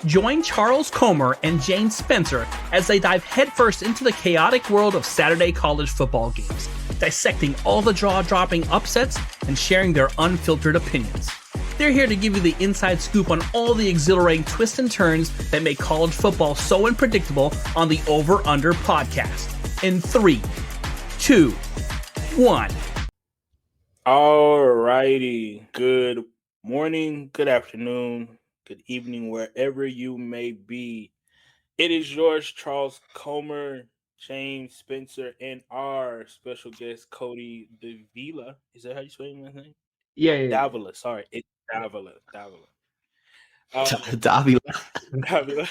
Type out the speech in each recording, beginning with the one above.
Join Charles Comer and Jane Spencer as they dive headfirst into the chaotic world of Saturday college football games, dissecting all the jaw-dropping upsets and sharing their unfiltered opinions. They're here to give you the inside scoop on all the exhilarating twists and turns that make college football so unpredictable on the Over&Under podcast. In 3, 2, 1. Alrighty. Good morning, good afternoon, good evening, wherever you may be. It is yours, Charles Comer, James Spencer, and our special guest, Kody Davila. Is that how you spell my name? Yeah. Davila. Sorry, it's Davila. Davila. Davila.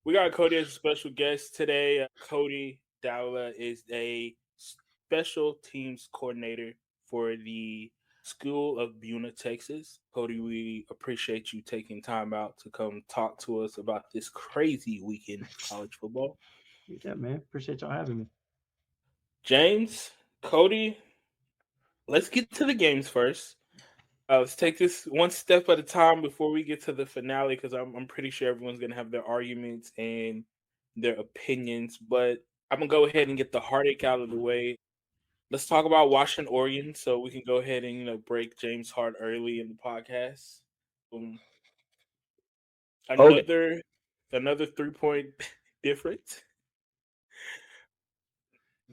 We got Kody as a special guest today. Kody Davila is a special teams coordinator for the School of Buna, Texas. Kody, we appreciate you taking time out to come talk to us about this crazy weekend of college football. Yeah, man. Appreciate y'all having me. James, Kody, let's get to the games first. Let's take this one step at a time before we get to the finale, because I'm pretty sure everyone's going to have their arguments and their opinions. But I'm going to go ahead and get the heartache out of the way. Let's talk about Washington, Oregon, so we can go ahead and break James' heart early in the podcast. Another 3-point difference.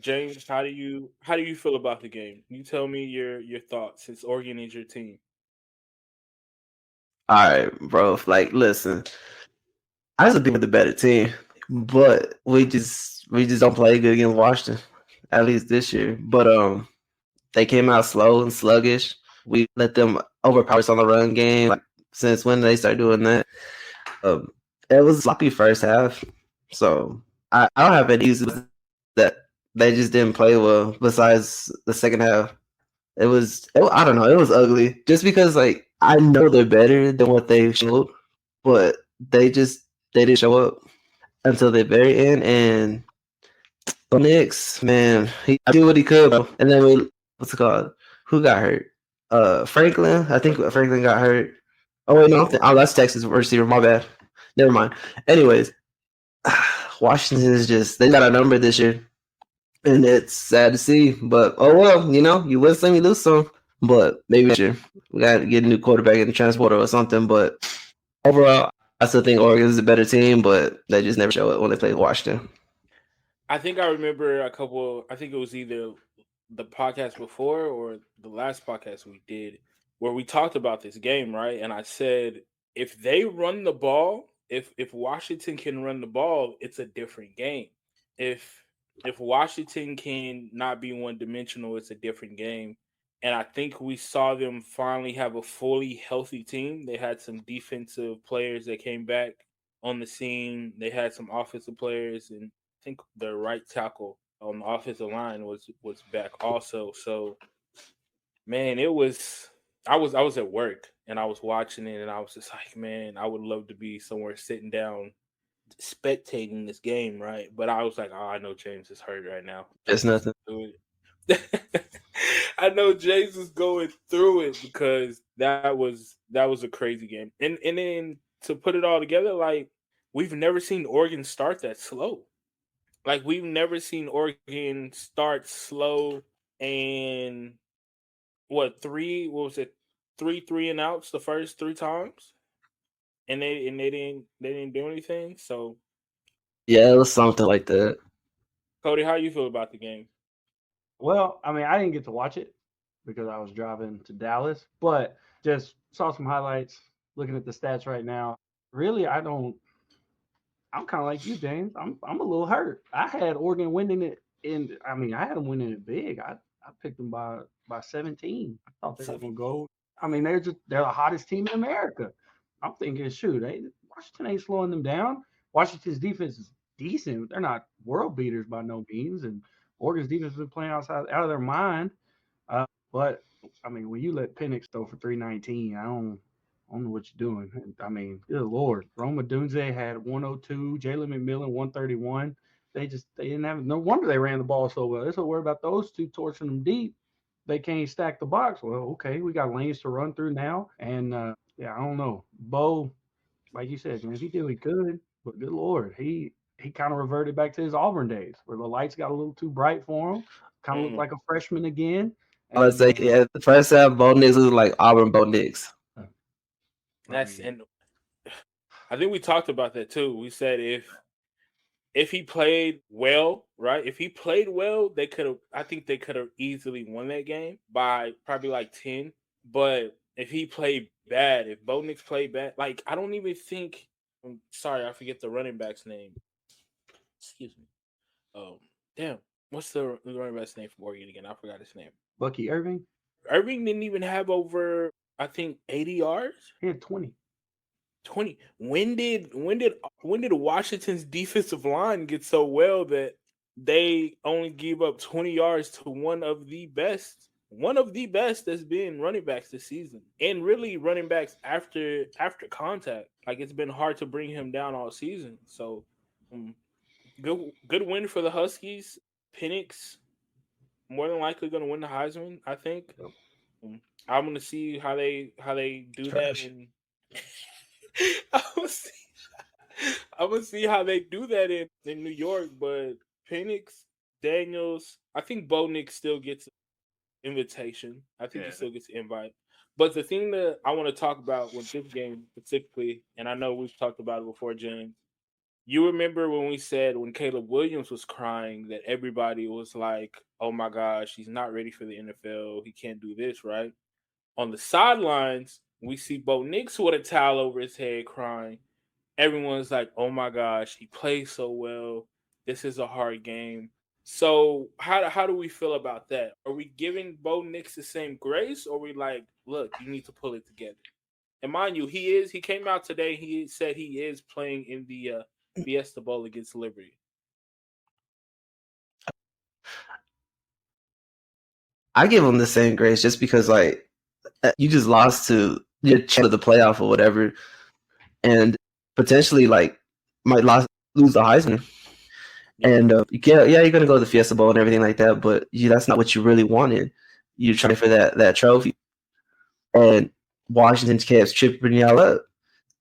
James, how do you feel about the game? You tell me your thoughts, since Oregon is your team. All right, bro. Like, listen, I just think we're the better team, but we just don't play good against Washington, at least this year. But they came out slow and sluggish. We let them overpower us on the run game. Like, since when did they start doing that? It was sloppy first half, so I don't have any use with that. They just didn't play well. Besides the second half, I don't know. It was ugly. Just because, like, I know they're better than what they showed, but they didn't show up until the very end. And the Knicks, man, he did what he could, bro. And then what's it called? Who got hurt? Franklin. I think Franklin got hurt. Oh wait, no, that's Texas receiver. My bad. Never mind. Anyways, Washington is they got a number this year, and it's sad to see. But oh well, you win some, you lose some. But maybe this year we got to get a new quarterback in the transporter or something. But overall, I still think Oregon is a better team, but they just never show it when they play Washington. I think I remember I think it was either the podcast before or the last podcast we did where we talked about this game, right? And I said, if they run the ball, if Washington can run the ball, it's a different game. If Washington can not be one-dimensional, it's a different game. And I think we saw them finally have a fully healthy team. They had some defensive players that came back on the scene. They had some offensive players, and I think the right tackle on the offensive line was back also. So, man, I was at work and I was watching it, and I was just like, man, I would love to be somewhere sitting down spectating this game, right? But I was like, oh, I know James is hurt right now. It's nothing. I know James is going through it because that was a crazy game. And then to put it all together, like, we've never seen Oregon start that slow. Like, we've never seen Oregon start slow and 3 and outs the first 3 times. And they didn't do anything. So yeah, it was something like that. Kody, how you feel about the game? Well, I mean, I didn't get to watch it because I was driving to Dallas, but just saw some highlights, looking at the stats right now. Really, I'm kind of like you, James. I'm a little hurt. I had Oregon winning it, and I mean, I had them winning it big. I picked them by 17. I thought they were going to go. I mean, they're the hottest team in America. I'm thinking, shoot, Washington ain't slowing them down. Washington's defense is decent. They're not world beaters by no means, and Oregon's defense has been playing out of their mind. But I mean, when you let Penix throw for 319, I don't know what you're doing. I mean, good Lord. Roma Dunze had 102, Jalen McMillan 131. They didn't have, no wonder they ran the ball so well. They're so worried about those two torching them deep. They can't stack the box. Well, okay, we got lanes to run through now. And I don't know. Bo, like you said, James, he did what he could, but good lord, he kind of reverted back to his Auburn days where the lights got a little too bright for him. Kind of looked like a freshman again. Let's And say, yeah, the first half, Bo Nix was like Auburn Bo Nix. And I think we talked about that too. We said if he played well, right? If he played well, they could have. I think they could have easily won that game by probably like 10. But if he played bad, if Bo Nix played bad, like I don't even think. I'm sorry, I forget the running back's name. Excuse me. Damn, what's the running back's name from Oregon again? I forgot his name. Bucky Irving. Irving didn't even have over, I think, 80 yards. He had 20. 20. When did Washington's defensive line get so well that they only gave up 20 yards to one of the best that's been running backs this season, and really running backs after contact? Like, it's been hard to bring him down all season. So good win for the Huskies. Penix more than likely going to win the Heisman, I think. Yep. I'm going to see how they do Trash. that in I'm gonna see how they do that in New York, but Penix, Daniels, I think Bo Nix still gets an invitation. I think he still gets an invite. But the thing that I want to talk about with this game specifically, and I know we've talked about it before, James, you remember when we said when Caleb Williams was crying that everybody was like, oh my gosh, he's not ready for the NFL. He can't do this, right? On the sidelines, we see Bo Nix with a towel over his head crying. Everyone's like, oh my gosh, he plays so well. This is a hard game. So how do we feel about that? Are we giving Bo Nix the same grace, or are we like, look, you need to pull it together? And mind you, he came out today. He said he is playing in the Fiesta Bowl against Liberty. I give him the same grace just because, like, you just lost to your chance of the playoff or whatever, and potentially, like, might lose the Heisman. And you're gonna go to the Fiesta Bowl and everything like that, but that's not what you really wanted. You're trying for that trophy, and Washington kept tripping y'all up.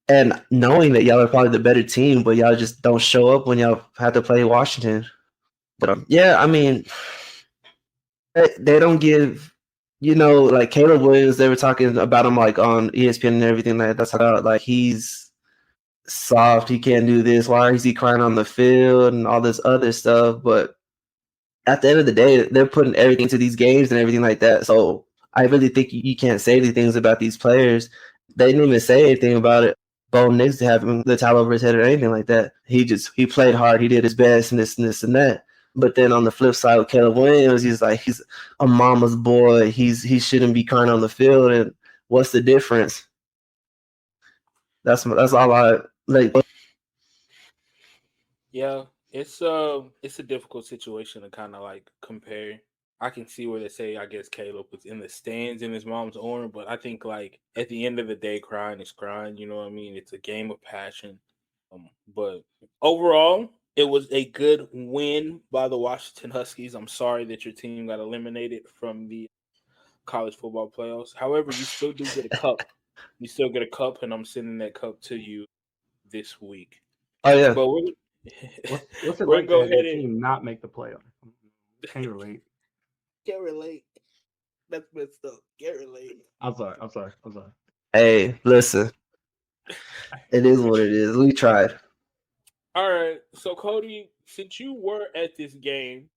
And knowing that y'all are probably the better team, but y'all just don't show up when y'all have to play Washington. But I mean, they don't give, like Caleb Williams. They were talking about him like on ESPN and everything like that's how like he's soft. He can't do this. Why is he crying on the field and all this other stuff? But at the end of the day, they're putting everything to these games and everything like that. So I really think you can't say these things about these players. They didn't even say anything about it. Bo Nix having the towel over his head or anything like that. He played hard. He did his best and this and this and that. But then on the flip side with Caleb Williams, he's a mama's boy. He shouldn't be crying on the field. And what's the difference? That's all I like. Yeah, it's a difficult situation to kind of like compare. I can see where they say, I guess Caleb was in the stands in his mom's arm, but I think like at the end of the day, crying is crying. You know what I mean? It's a game of passion. But overall, it was a good win by the Washington Huskies. I'm sorry that your team got eliminated from the college football playoffs. However, you still do get a cup. You still get a cup, and I'm sending that cup to you this week. Oh yeah. But what's it like to have your team not make the playoff? Can't relate. Can't relate. That's messed up. Can't relate. I'm sorry. Hey, listen. It is what it is. We tried. All right. So, Kody, since you were at this game,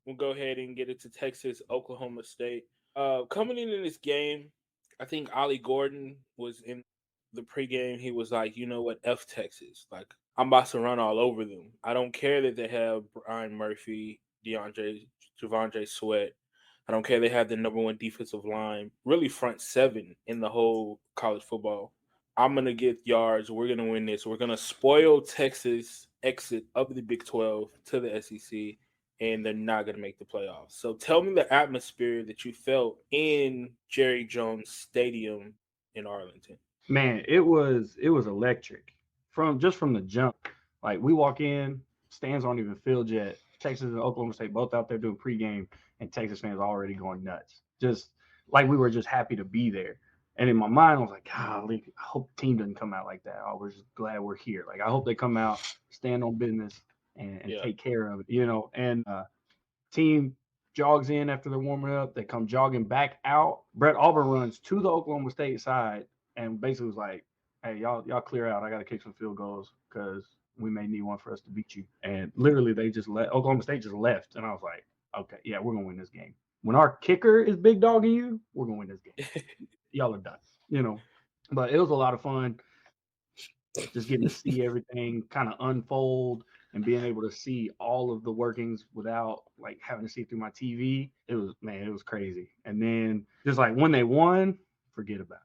we'll go ahead and get into Texas, Oklahoma State. Coming in this game, I think Ollie Gordon was in the pregame. He was like, you know what, F Texas. Like, I'm about to run all over them. I don't care that they have Brian Murphy, Javondre Sweat. I don't care they have the number one defensive line, really front seven in the whole college football. I'm going to get yards. We're going to win this. We're going to spoil Texas exit of the Big 12 to the SEC, and they're not going to make the playoffs. So tell me the atmosphere that you felt in Jerry Jones Stadium in Arlington. Man, it was electric from the jump. Like, we walk in, stands aren't even filled yet. Texas and Oklahoma State both out there doing pregame, and Texas fans already going nuts. Just like we were just happy to be there. And in my mind, I was like, golly, I hope the team doesn't come out like that. Oh, we're just glad we're here. Like, I hope they come out, stand on business, and take care of it. And team jogs in after they're warming up. They come jogging back out. Brett Auburn runs to the Oklahoma State side and basically was like, hey, y'all clear out. I got to kick some field goals because we may need one for us to beat you. And literally, they just Oklahoma State just left. And I was like, okay, yeah, we're going to win this game. When our kicker is big dogging you, we're going to win this game. Y'all are done, But it was a lot of fun just getting to see everything kind of unfold and being able to see all of the workings without like having to see through my TV. It was crazy. And then just like when they won, forget about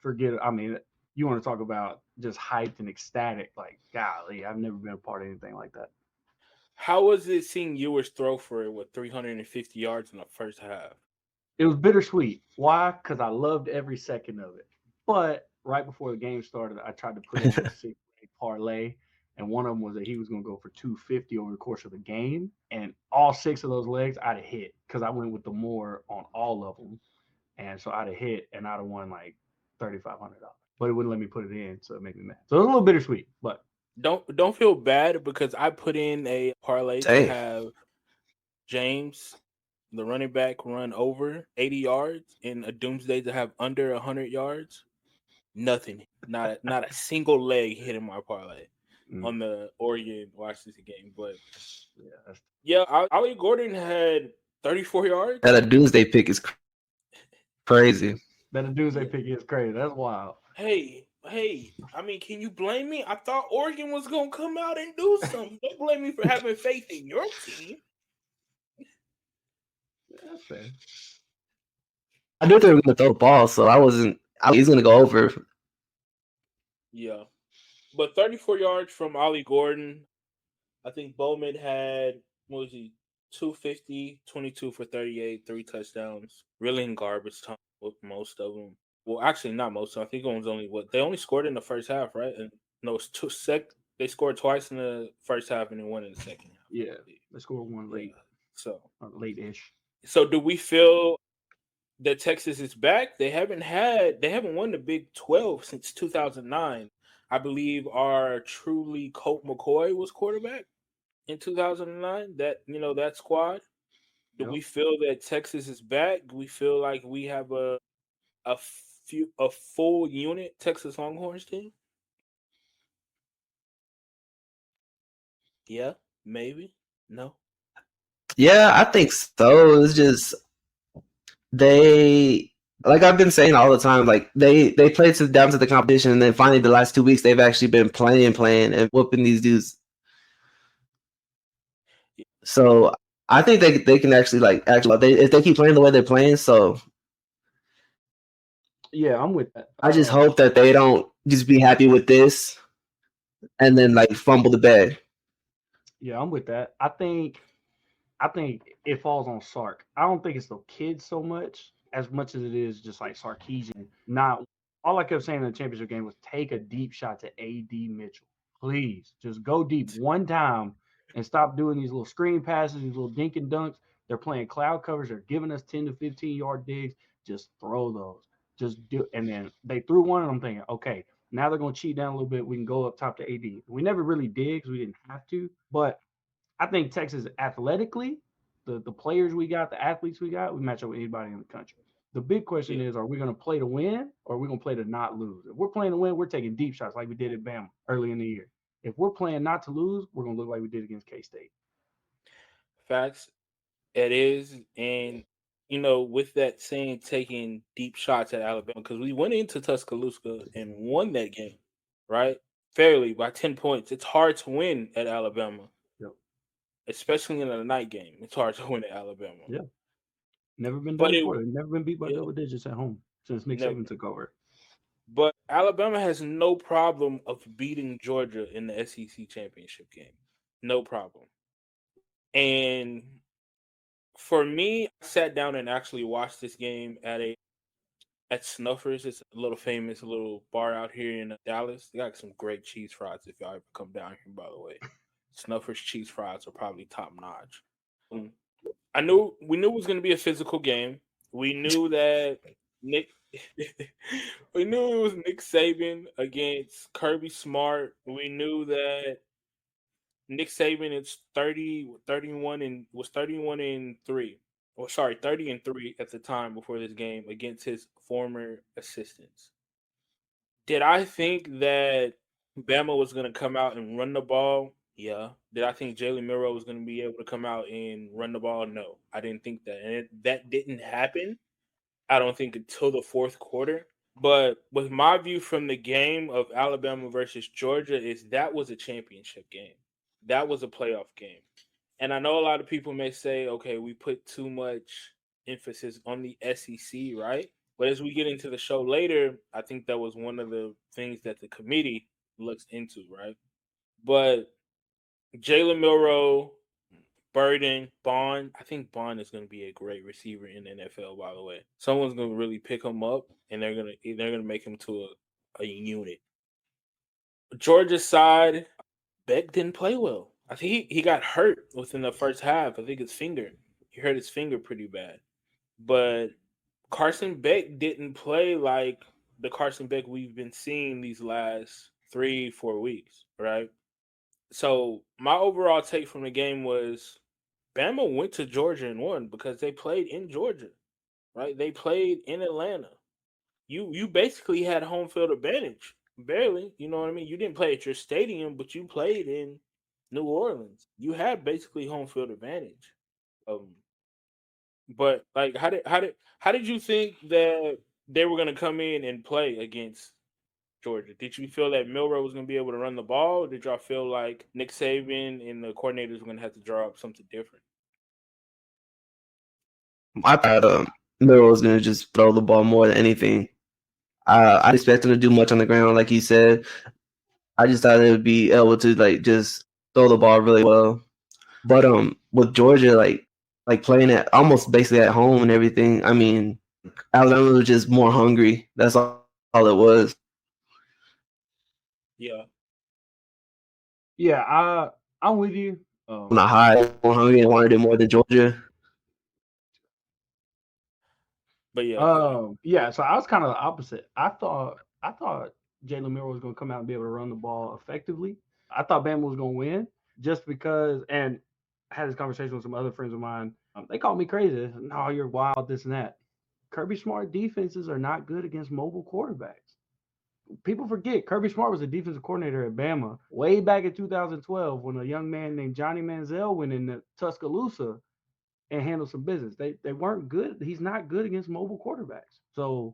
it. I mean, you want to talk about just hyped and ecstatic, like, golly, I've never been a part of anything like that. How was it seeing Ewers throw for it with 350 yards in the first half? It was bittersweet. Why? Because I loved every second of it. But right before the game started, I tried to put in a 6-leg parlay, and one of them was that he was going to go for 250 over the course of the game, and all 6 of those legs I'd have hit because I went with the more on all of them, and so I'd have hit and I'd have won like $3,500, but it wouldn't let me put it in, so it made me mad. So it was a little bittersweet, but don't feel bad because I put in a parlay to have James, the running back, run over 80 yards, and a doomsday to have under 100 yards. Nothing, not a single leg hit in my parlay on the Oregon Washington game. But yeah, Ollie Gordon had 34 yards. That a doomsday pick is crazy. That a doomsday pick is crazy. That's wild. Hey, I mean, can you blame me? I thought Oregon was gonna come out and do something. Don't blame me for having faith in your team. That's fair. I knew they were going to throw the ball, so he's going to go over. Yeah. But 34 yards from Ollie Gordon. I think Bowman had, 250, 22 for 38, 3 touchdowns. Really in garbage time with most of them. Well, actually, not most of them. I think it was only they only scored in the first half, right? And no, it's they scored twice in the first half and then one in the second half. Yeah, they scored one late. So late-ish. So do we feel that Texas is back? They haven't won the Big 12 since 2009. I believe our truly Colt McCoy was quarterback in 2009. That squad. Do we feel that Texas is back? Do we feel like we have a full unit Texas Longhorns team? Yeah, maybe. No. Yeah, I think so. It's just like I've been saying all the time, like they played down to the competition, and then finally the last 2 weeks they've actually been playing and whooping these dudes. So I think they can actually if they keep playing the way they're playing. So yeah, I'm with that. I just hope that they don't just be happy with this and then like fumble the bag. Yeah, I'm with that. I think it falls on Sark. I don't think it's the kids so much as it is just like Sarkisian. Not all I kept saying in the championship game was take a deep shot to AD Mitchell. Please just go deep one time and stop doing these little screen passes, these little dink and dunks. They're playing cloud covers. They're giving us 10 to 15 yard digs. Just throw those. Just do. And then they threw one, and I'm thinking, okay, now they're going to cheat down a little bit. We can go up top to AD. We never really did because we didn't have to. But I think Texas athletically, the players we got, the athletes we got, we match up with anybody in the country. The big question is, are we going to play to win or are we going to play to not lose? If we're playing to win, we're taking deep shots like we did at Bama early in the year. If we're playing not to lose, we're going to look like we did against K-State. Facts. It is. And, with that saying, taking deep shots at Alabama, because we went into Tuscaloosa and won that game, right? Fairly by 10 points. It's hard to win at Alabama. Yep. Especially in a night game. It's hard to win at Alabama. Yeah. Never been done before. Never been beat by double digits at home since Nick Saban took over. But Alabama has no problem of beating Georgia in the SEC championship game. No problem. And for me, I sat down and actually watched this game at Snuffers. It's a little bar out here in Dallas. They got some great cheese fries if y'all ever come down here, by the way. Snuffers cheese fries are probably top notch. We knew it was going to be a physical game. We knew that Nick We knew it was Nick Saban against Kirby Smart. We knew that Nick Saban is 31 and was 31-3. Well, sorry, 30-3 at the time before this game against his former assistants. Did I think that Bama was going to come out and run the ball? Yeah. Did I think Jalen Milroe was going to be able to come out and run the ball? No, I didn't think that. And that didn't happen, I don't think, until the fourth quarter. But with my view from the game of Alabama versus Georgia is that was a championship game. That was a playoff game. And I know a lot of people may say, okay, we put too much emphasis on the SEC, right? But as we get into the show later, I think that was one of the things that the committee looks into, right? But Jalen Milroe, Burden, Bond. I think Bond is going to be a great receiver in the NFL. By the way, someone's going to really pick him up, and they're gonna make him to a unit. Georgia's side, Beck didn't play well. I think he got hurt within the first half. I think his finger. He hurt his finger pretty bad. But Carson Beck didn't play like the Carson Beck we've been seeing these last 3-4 weeks, right? So my overall take from the game was Bama went to Georgia and won because they played in Georgia, right? They played in Atlanta. You basically had home field advantage, barely. You know what I mean? You didn't play at your stadium, but you played in New Orleans. You had basically home field advantage. But like, how did you think that they were going to come in and play against Georgia? Did you feel that Milroe was going to be able to run the ball? Or did y'all feel like Nick Saban and the coordinators were going to have to draw up something different? I thought Miller was gonna just throw the ball more than anything. I didn't expect him to do much on the ground, like he said. I just thought it would be able to like just throw the ball really well. But with Georgia like playing at almost basically at home and everything, I mean, Alabama was just more hungry. That's all it was. Yeah. Yeah, I'm with you. Not high, more hungry and wanted it more than Georgia. But yeah, yeah. So I was kind of the opposite. I thought Jalen Milroe was going to come out and be able to run the ball effectively. I thought Bama was going to win just because. And I had this conversation with some other friends of mine. They called me crazy. No, you're wild. This and that. Kirby Smart defenses are not good against mobile quarterbacks. People forget Kirby Smart was a defensive coordinator at Bama way back in 2012 when a young man named Johnny Manziel went into Tuscaloosa and handle some business. They weren't good. He's not good against mobile quarterbacks. So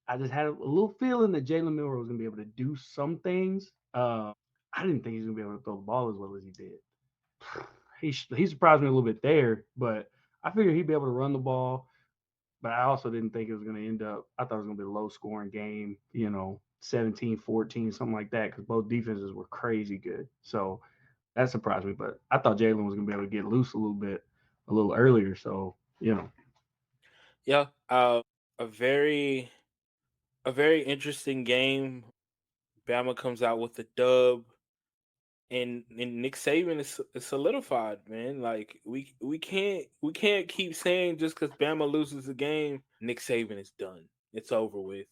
I just had a little feeling that Jalen Milroe was going to be able to do some things. I didn't think he was going to be able to throw the ball as well as he did. He surprised me a little bit there, but I figured he'd be able to run the ball. But I also didn't think it was going to end up. I thought it was going to be a low scoring game, 17-14, something like that, because both defenses were crazy good. So that surprised me. But I thought Jalen was going to be able to get loose a little bit a little earlier. So, yeah. A very interesting game. Bama comes out with the dub, and Nick Saban is solidified, man. Like we can't keep saying just because Bama loses the game, Nick Saban is done. It's over with.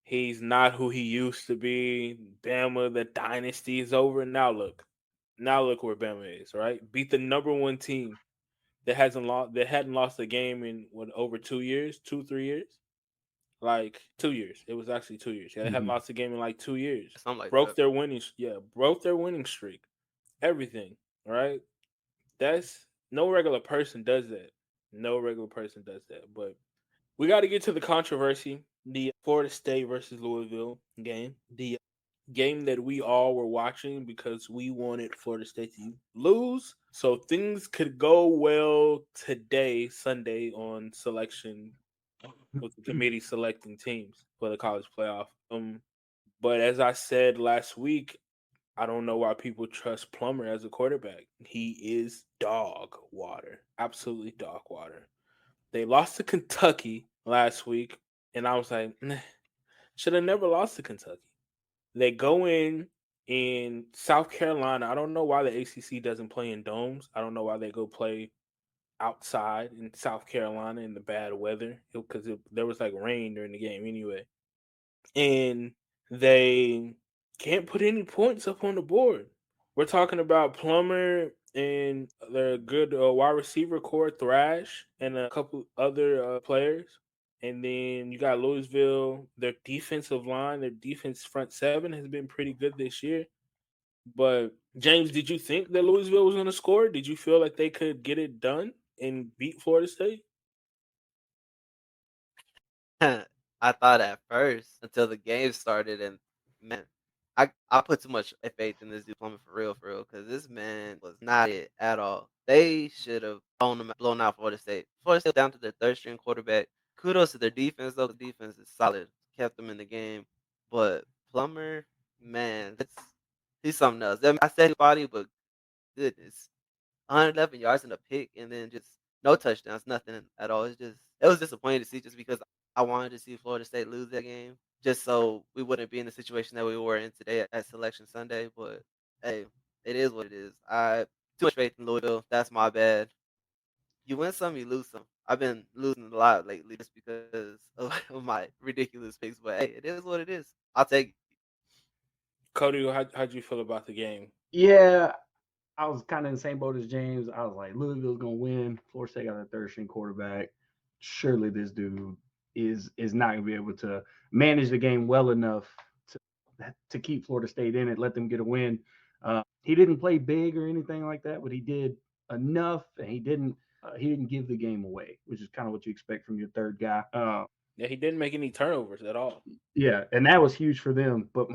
He's not who he used to be. Bama, the dynasty is over. Now look where Bama is. Right, beat the number one team that hadn't lost a game in over 2 years, 3 years. Like 2 years. It was actually 2 years. Yeah, they haven't lost a game in like 2 years. Something like Broke that. their winning. Yeah, broke their winning streak. Everything. Right. That's no regular person does that. No regular person does that. But we got to get to the controversy. The Florida State versus Louisville game. The game that we all were watching because we wanted Florida State to lose. So things could go well today, Sunday, on selection with the committee selecting teams for the college playoff. But as I said last week, I don't know why people trust Plummer as a quarterback. He is dog water, absolutely dog water. They lost to Kentucky last week, and I was like, should have never lost to Kentucky. They go in South Carolina. I don't know why the ACC doesn't play in domes. I don't know why they go play outside in South Carolina in the bad weather because there was like rain during the game anyway, and they can't put any points up on the board. We're talking about Plummer and their good wide receiver core, Thrash, and a couple other players. And then you got Louisville. Their defensive line, their defense front seven has been pretty good this year. But James, did you think that Louisville was going to score? Did you feel like they could get it done and beat Florida State? I thought at first until the game started, and man, I put too much faith in this dude Plummer for real, because this man was not it at all. They should have blown out Florida State. Florida State down to their third string quarterback. Kudos to their defense though. The defense is solid, kept them in the game. But Plummer, man, he's something else. I said his body, but goodness, 111 yards in a pick, and then just no touchdowns, nothing at all. It was disappointing to see just because I wanted to see Florida State lose that game, just so we wouldn't be in the situation that we were in today at Selection Sunday. But hey, it is what it is. I too much faith in Louisville. That's my bad. You win some, you lose some. I've been losing a lot lately just because of my ridiculous picks. But hey, it is what it is. I'll take it. Cody, how'd you feel about the game? Yeah, I was kind of in the same boat as James. I was like, Louisville's gonna win. Florida State got a third string quarterback. Surely this dude is not gonna be able to manage the game well enough to keep Florida State in it, let them get a win. He didn't play big or anything like that, but he did enough, and he didn't give the game away, which is kind of what you expect from your third guy. Yeah, he didn't make any turnovers at all. Yeah, and that was huge for them. But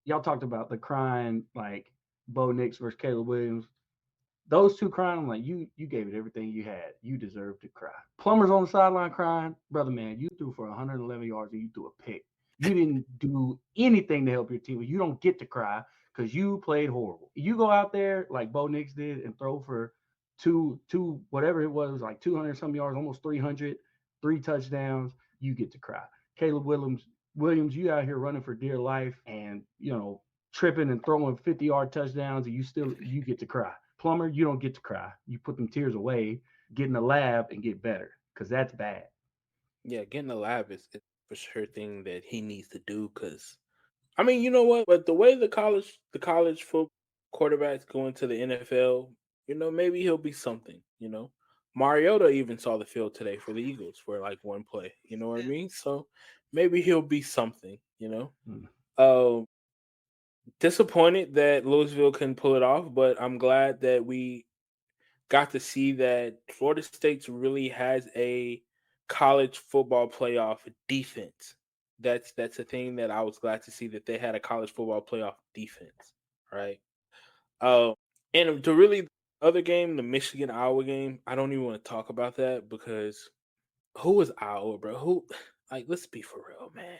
y'all talked about the crying, like Bo Nix versus Caleb Williams. Those two crying, I'm like, you gave it everything you had. You deserve to cry. Plummer's on the sideline crying. Brother, man, you threw for 111 yards and you threw a pick. You didn't do anything to help your team. You don't get to cry because you played horrible. You go out there like Bo Nix did and throw for two, whatever it was, like 200 some yards, almost 300, 3 touchdowns. You get to cry. Caleb Williams, you out here running for dear life and, tripping and throwing 50-yard touchdowns, and you get to cry. Plummer, you don't get to cry. You put them tears away, get in the lab, and get better, because that's bad. Yeah, getting the lab is for sure thing that he needs to do. Because I mean, you know what? But the way the college football quarterbacks go into the NFL, maybe he'll be something. Mariota even saw the field today for the Eagles for like one play. You know what I mean? So maybe he'll be something. Disappointed that Louisville couldn't pull it off, but I'm glad that we got to see that Florida State really has a college football playoff defense. That's a thing that I was glad to see, that they had a college football playoff defense, right? And to really other game, the Michigan Iowa game, I don't even want to talk about that because who was Iowa, bro? Let's be for real, man.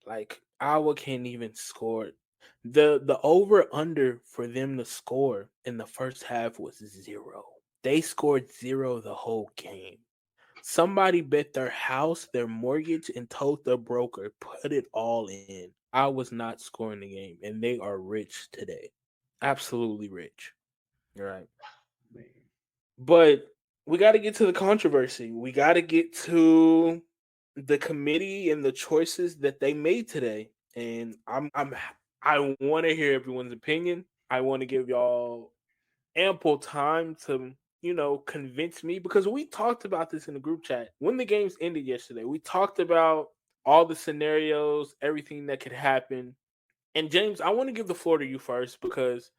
Like Iowa can't even score. The over under for them to score in the first half was 0. They scored 0 the whole game. Somebody bet their house, their mortgage, and told their broker, put it all in. I was not scoring the game, and they are rich today. Absolutely rich. Right. But we got to get to the controversy. We got to get to the committee and the choices that they made today. And I want to hear everyone's opinion. I want to give y'all ample time to, convince me, because we talked about this in the group chat when the games ended yesterday. We talked about all the scenarios, everything that could happen. And James, I want to give the floor to you first, because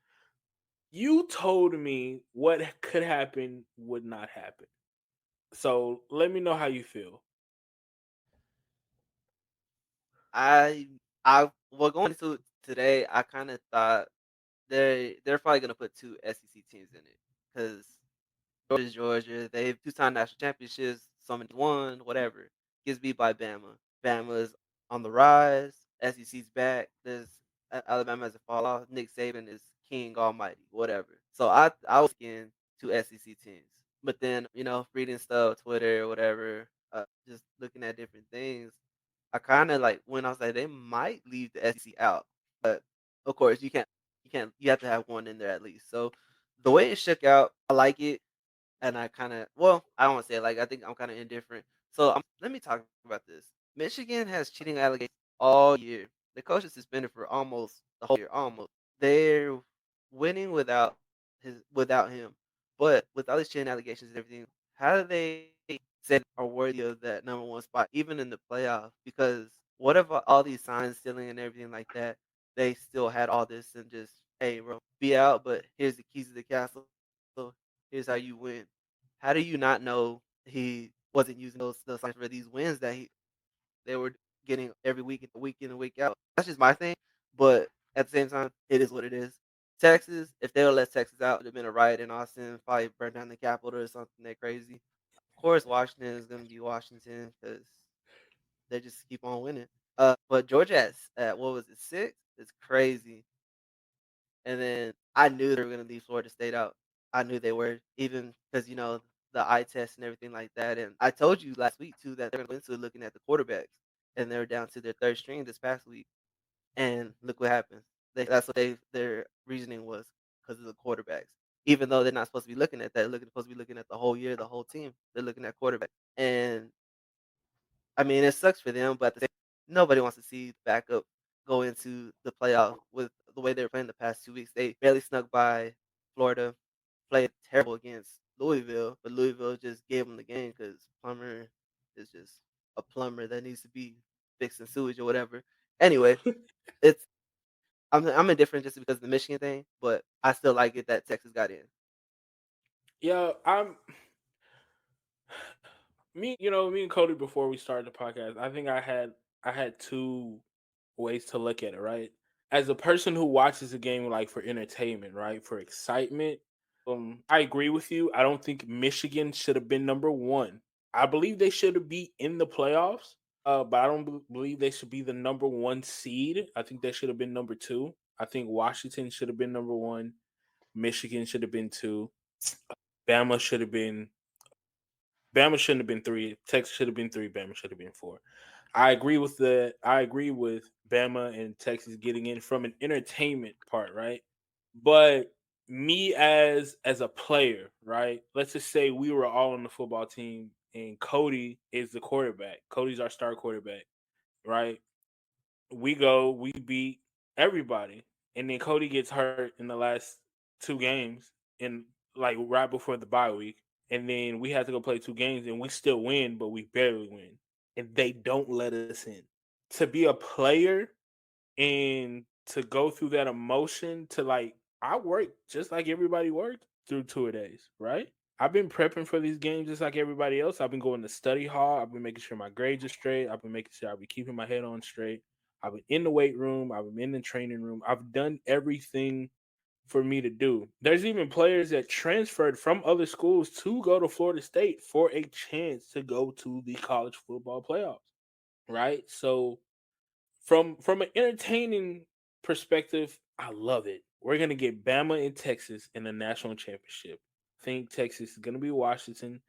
you told me what could happen would not happen. So let me know how you feel. Well, going into today, I kind of thought they're probably gonna put 2 SEC teams in it because Georgia. They have 2-time national championships. Someone won, whatever. Gets beat by Bama. Bama's on the rise. SEC's back. There's Alabama has a fall off. Nick Saban is king almighty, whatever. So I was thinking 2 SEC teams, but then reading stuff, Twitter, whatever, just looking at different things. I kind of like when I was like they might leave the SEC out, but of course you have to have one in there at least. So the way it shook out, I like it. and I kind of, well, I don't want to say it, like I think I'm kind of indifferent. So let me talk about this. Michigan has cheating allegations all year. The coach is suspended for almost the whole year. Almost, they're winning without him, but with all these cheating allegations and everything, how do they say are worthy of that number one spot, even in the playoff? Because what if all these signs stealing and everything like that, they still had all this and just, hey, bro, be out, but here's the keys to the castle. So here's how you win. How do you not know he wasn't using those signs for these wins that they were getting every week in and week out? That's just my thing. But at the same time, it is what it is. Texas, if they would let Texas out, it would have been a riot in Austin, probably burn down the Capitol or something that crazy. Of course, Washington is going to be Washington because they just keep on winning. But Georgia at what was it, 6? It's crazy. And then I knew they were going to leave Florida State out. I knew they were, even because, the eye test and everything like that. And I told you last week, too, that they're going to go into looking at the quarterbacks. And they're down to their third string this past week. And look what happened. That's what their reasoning was, because of the quarterbacks. Even though they're not supposed to be looking at that, they're supposed to be looking at the whole year, the whole team. They're looking at quarterback. And I mean, it sucks for them, but at the same, nobody wants to see backup go into the playoff with the way they were playing the past 2 weeks. They barely snuck by Florida, played terrible against Louisville, but Louisville just gave them the game because Plummer is just a plumber that needs to be fixing sewage or whatever. Anyway, it's I'm indifferent just because of the Michigan thing, but I still like it that Texas got in. Yeah, me and Cody before we started the podcast. I think I had two ways to look at it, right? As a person who watches a game like for entertainment, right, for excitement, I agree with you. I don't think Michigan should have been number one. I believe they should be in the playoffs, but I don't believe they should be the number one seed. I think they should have been number two. I think Washington should have been number one. Michigan should have been two. Bama should have been. Bama shouldn't have been three. Texas should have been three. Bama should have been four. I agree with Bama and Texas getting in from an entertainment part, right? But me as a player, right? Let's just say we were all on the football team and Kody is the quarterback. Cody's our star quarterback, right? We beat everybody. And then Kody gets hurt in the last two games in like right before the bye week. And then we had to go play two games and we still win, but we barely win. And they don't let us in. To be a player and to go through that emotion to like I worked just like everybody worked through 2 days, right? I've been prepping for these games just like everybody else. I've been going to study hall. I've been making sure my grades are straight. I've been making sure I've been keeping my head on straight. I've been in the weight room. I've been in the training room. I've done everything for me to do. There's even players that transferred from other schools to go to Florida State for a chance to go to the college football playoffs, right? So from an entertaining perspective, I love it. We're gonna get Bama and Texas in the national championship. I think Texas is gonna be Washington.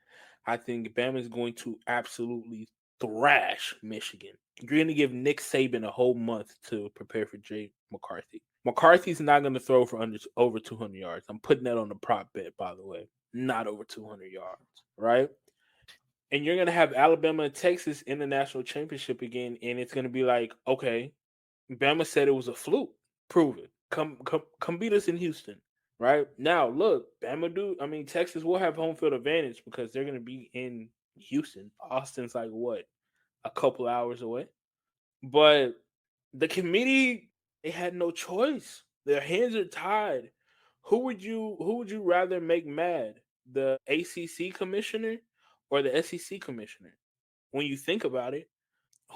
I think Bama is going to absolutely thrash Michigan. You're gonna give Nick Saban a whole month to prepare for Jay McCarthy. McCarthy's not gonna throw for over 200 yards. I'm putting that on the prop bet, by the way. Not over 200 yards, right? And you're gonna have Alabama and Texas in the national championship again, and it's gonna be like, okay, Bama said it was a fluke. Prove it. Come beat us in Houston. Right? Now, look, Texas will have home field advantage because they're gonna be in Houston. Austin's like what? A couple hours away. But the committee, they had no choice. Their hands are tied. Who would you rather make mad? The ACC commissioner or the SEC commissioner? When you think about it,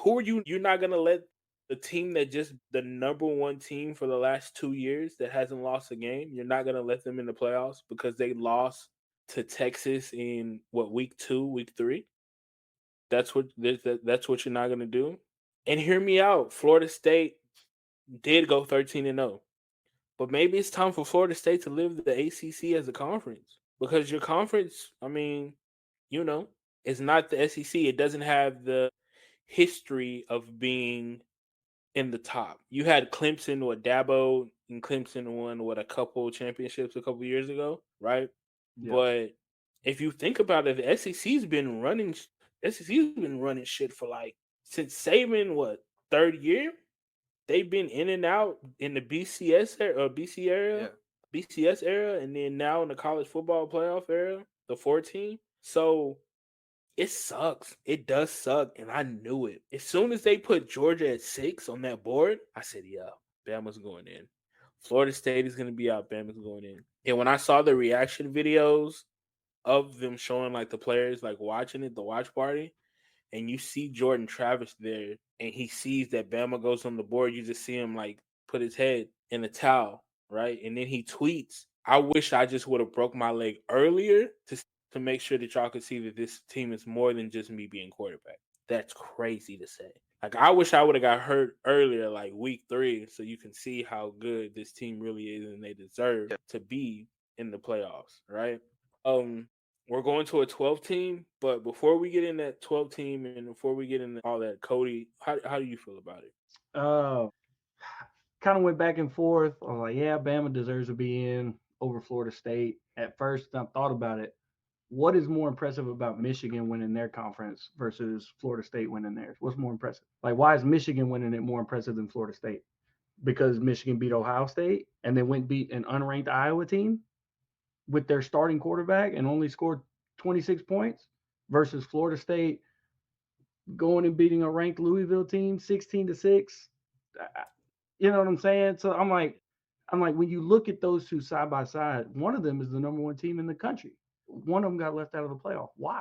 you're not gonna let the team that just the number one team for the last 2 years that hasn't lost a game, you're not gonna let them in the playoffs because they lost to Texas in what, week 2, week 3? That's what you're not gonna do. And hear me out. Florida State did go 13-0. But maybe it's time for Florida State to live the ACC as a conference because your conference, it's not the SEC. It doesn't have the history of being in the top. You had Clemson with Dabo, and Clemson won a couple championships a couple years ago, right? Yeah. But if you think about it, the SEC's been running shit for like since Saban, what, third year? They've been in and out in the BCS era, BCS era, and then now in the college football playoff era, the 14. So it sucks. It does suck, and I knew it. As soon as they put Georgia at 6 on that board, I said, yeah, Bama's going in. Florida State is going to be out. Bama's going in. And when I saw the reaction videos of them showing like the players like watching it, the watch party, and you see Jordan Travis there, and he sees that Bama goes on the board, you just see him like put his head in a towel, right? And then he tweets, I wish I just would have broke my leg earlier to make sure that y'all could see that this team is more than just me being quarterback. That's crazy to say. Like, I wish I would have got hurt earlier, like week 3, so you can see how good this team really is and they deserve to be in the playoffs, right? We're going to a 12 team, but before we get in that 12 team and before we get into all that, Kody, how do you feel about it? Kind of went back and forth. I was like, yeah, Bama deserves to be in over Florida State. At first, I thought about it. What is more impressive about Michigan winning their conference versus Florida State winning theirs? What's more impressive? Like, why is Michigan winning it more impressive than Florida State? Because Michigan beat Ohio State and then went beat an unranked Iowa team with their starting quarterback and only scored 26 points versus Florida State going and beating a ranked Louisville team 16-6. You know what I'm saying? So I'm like, when you look at those two side by side, one of them is the number 1 team in the country. One of them got left out of the playoff. Why?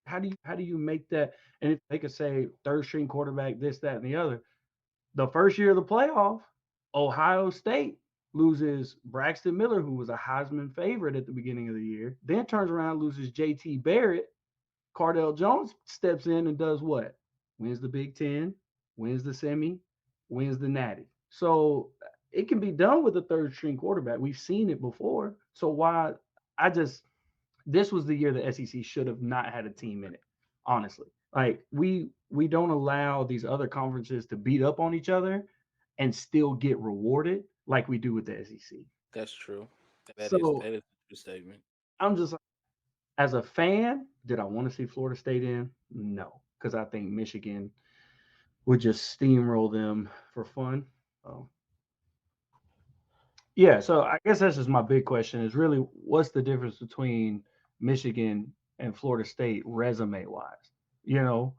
How do you make that? And if they could say third string quarterback, this, that, and the other, the first year of the playoff, Ohio State loses Braxton Miller, who was a Heisman favorite at the beginning of the year, then turns around, loses J.T. Barrett. Cardell Jones steps in and does what? Wins the Big Ten, wins the semi, wins the Natty. So it can be done with a third string quarterback. We've seen it before. So why? This was the year the SEC should have not had a team in it, honestly. Like, we don't allow these other conferences to beat up on each other and still get rewarded like we do with the SEC. That's true. That is a true statement. I'm just, as a fan, did I want to see Florida State in? No, because I think Michigan would just steamroll them for fun. Yeah, so I guess that's just my big question is really what's the difference between Michigan and Florida State resume-wise? You know,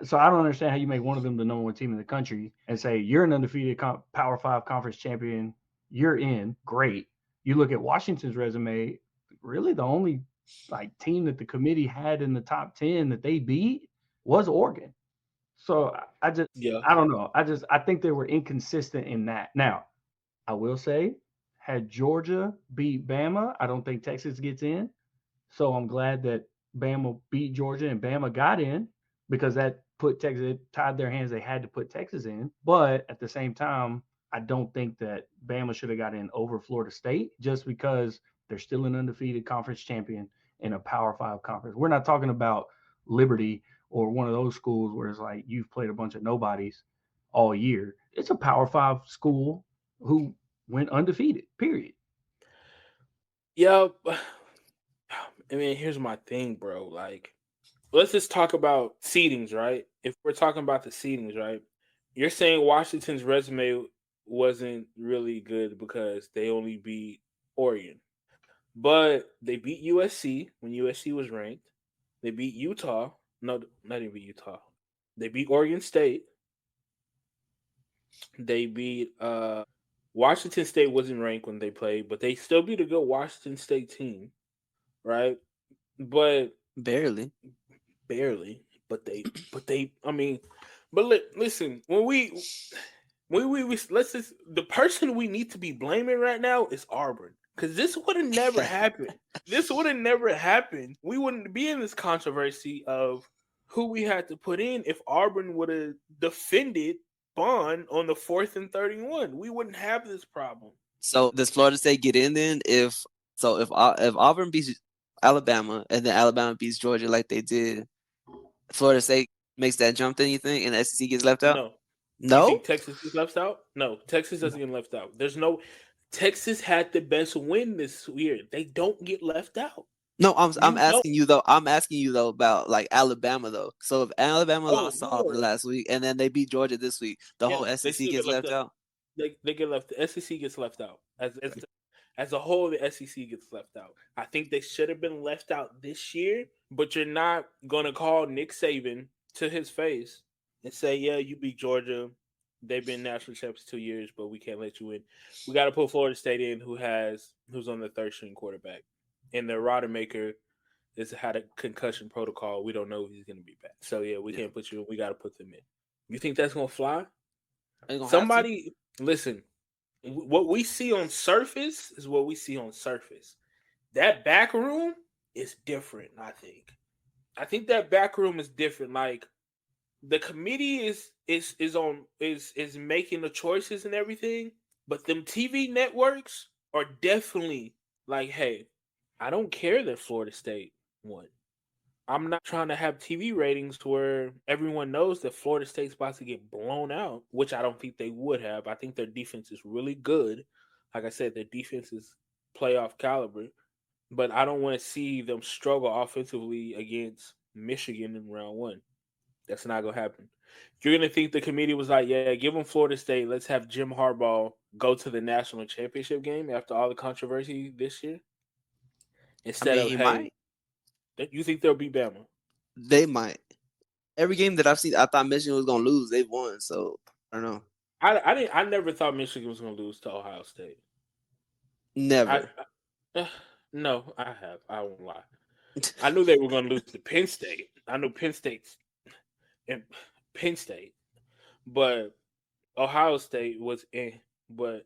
so I don't understand how you make one of them the number 1 team in the country and say you're an undefeated Power 5 conference champion. You're in. Great. You look at Washington's resume, really the only like team that the committee had in the top 10 that they beat was Oregon. So I don't know. I think they were inconsistent in that. Now, I will say, had Georgia beat Bama, I don't think Texas gets in. So I'm glad that Bama beat Georgia and Bama got in because that put Texas, it tied their hands. They had to put Texas in. But at the same time, I don't think that Bama should have got in over Florida State just because they're still an undefeated conference champion in a Power 5 conference. We're not talking about Liberty or one of those schools where it's like you've played a bunch of nobodies all year. It's a Power 5 school who went undefeated, period. Yeah. I mean, here's my thing, bro. Like, let's just talk about seedings, right? If we're talking about the seedings, right? You're saying Washington's resume wasn't really good because they only beat Oregon. But they beat USC when USC was ranked. They beat Utah. No, not even Utah. They beat Oregon State. They beat Washington State wasn't ranked when they played, but they still beat a good Washington State team, right? But barely. But listen, when we let's just, the person we need to be blaming right now is Auburn. Because this would have never happened. This would have never happened. We wouldn't be in this controversy of who we had to put in if Auburn would have defended Bond on the 4th and 31. We wouldn't have this problem. So does Florida State get in then? If Auburn beats Alabama and then Alabama beats Georgia like they did, Florida State makes that jump then, you think, and the SEC gets left out? No? You think Texas gets left out? No, Texas doesn't get left out. Texas had the best win this year. They don't get left out. No, I'm You asking you though. I'm asking you though about like Alabama though. So if Alabama lost to Auburn no. last week and then they beat Georgia this week, the whole They SEC still gets get left left out. out. They get left. The SEC gets left out as a whole. The SEC gets left out. I think they should have been left out this year. But you're not gonna call Nick Saban to his face and say, "Yeah, you beat Georgia. They've been national champions 2 years, but we can't let you in. We got to put Florida State in, who's on the third string quarterback, and their Rodemaker is had a concussion protocol. We don't know if he's going to be back. So yeah, we can't put you in. We got to put them in. You think that's going to fly? Somebody listen. What we see on surface is what we see on surface. That back room is different. I think that back room is different. Like the committee is making the choices and everything, but them TV networks are definitely like, hey, I don't care that Florida State won. I'm not trying to have TV ratings where everyone knows that Florida State's about to get blown out, which I don't think they would have. I think their defense is really good. Like I said, their defense is playoff caliber, but I don't want to see them struggle offensively against Michigan in round one. That's not going to happen. You're going to think the committee was like, yeah, give them Florida State. Let's have Jim Harbaugh go to the national championship game after all the controversy this year. Instead of, he hey, might. You think they'll beat Bama? They might. Every game that I've seen, I thought Michigan was gonna lose. They've won, so I don't know. I never thought Michigan was going to lose to Ohio State. Never. No, I have. I won't lie. I knew they were going to lose to Penn State. I knew Penn State, but Ohio State was in. But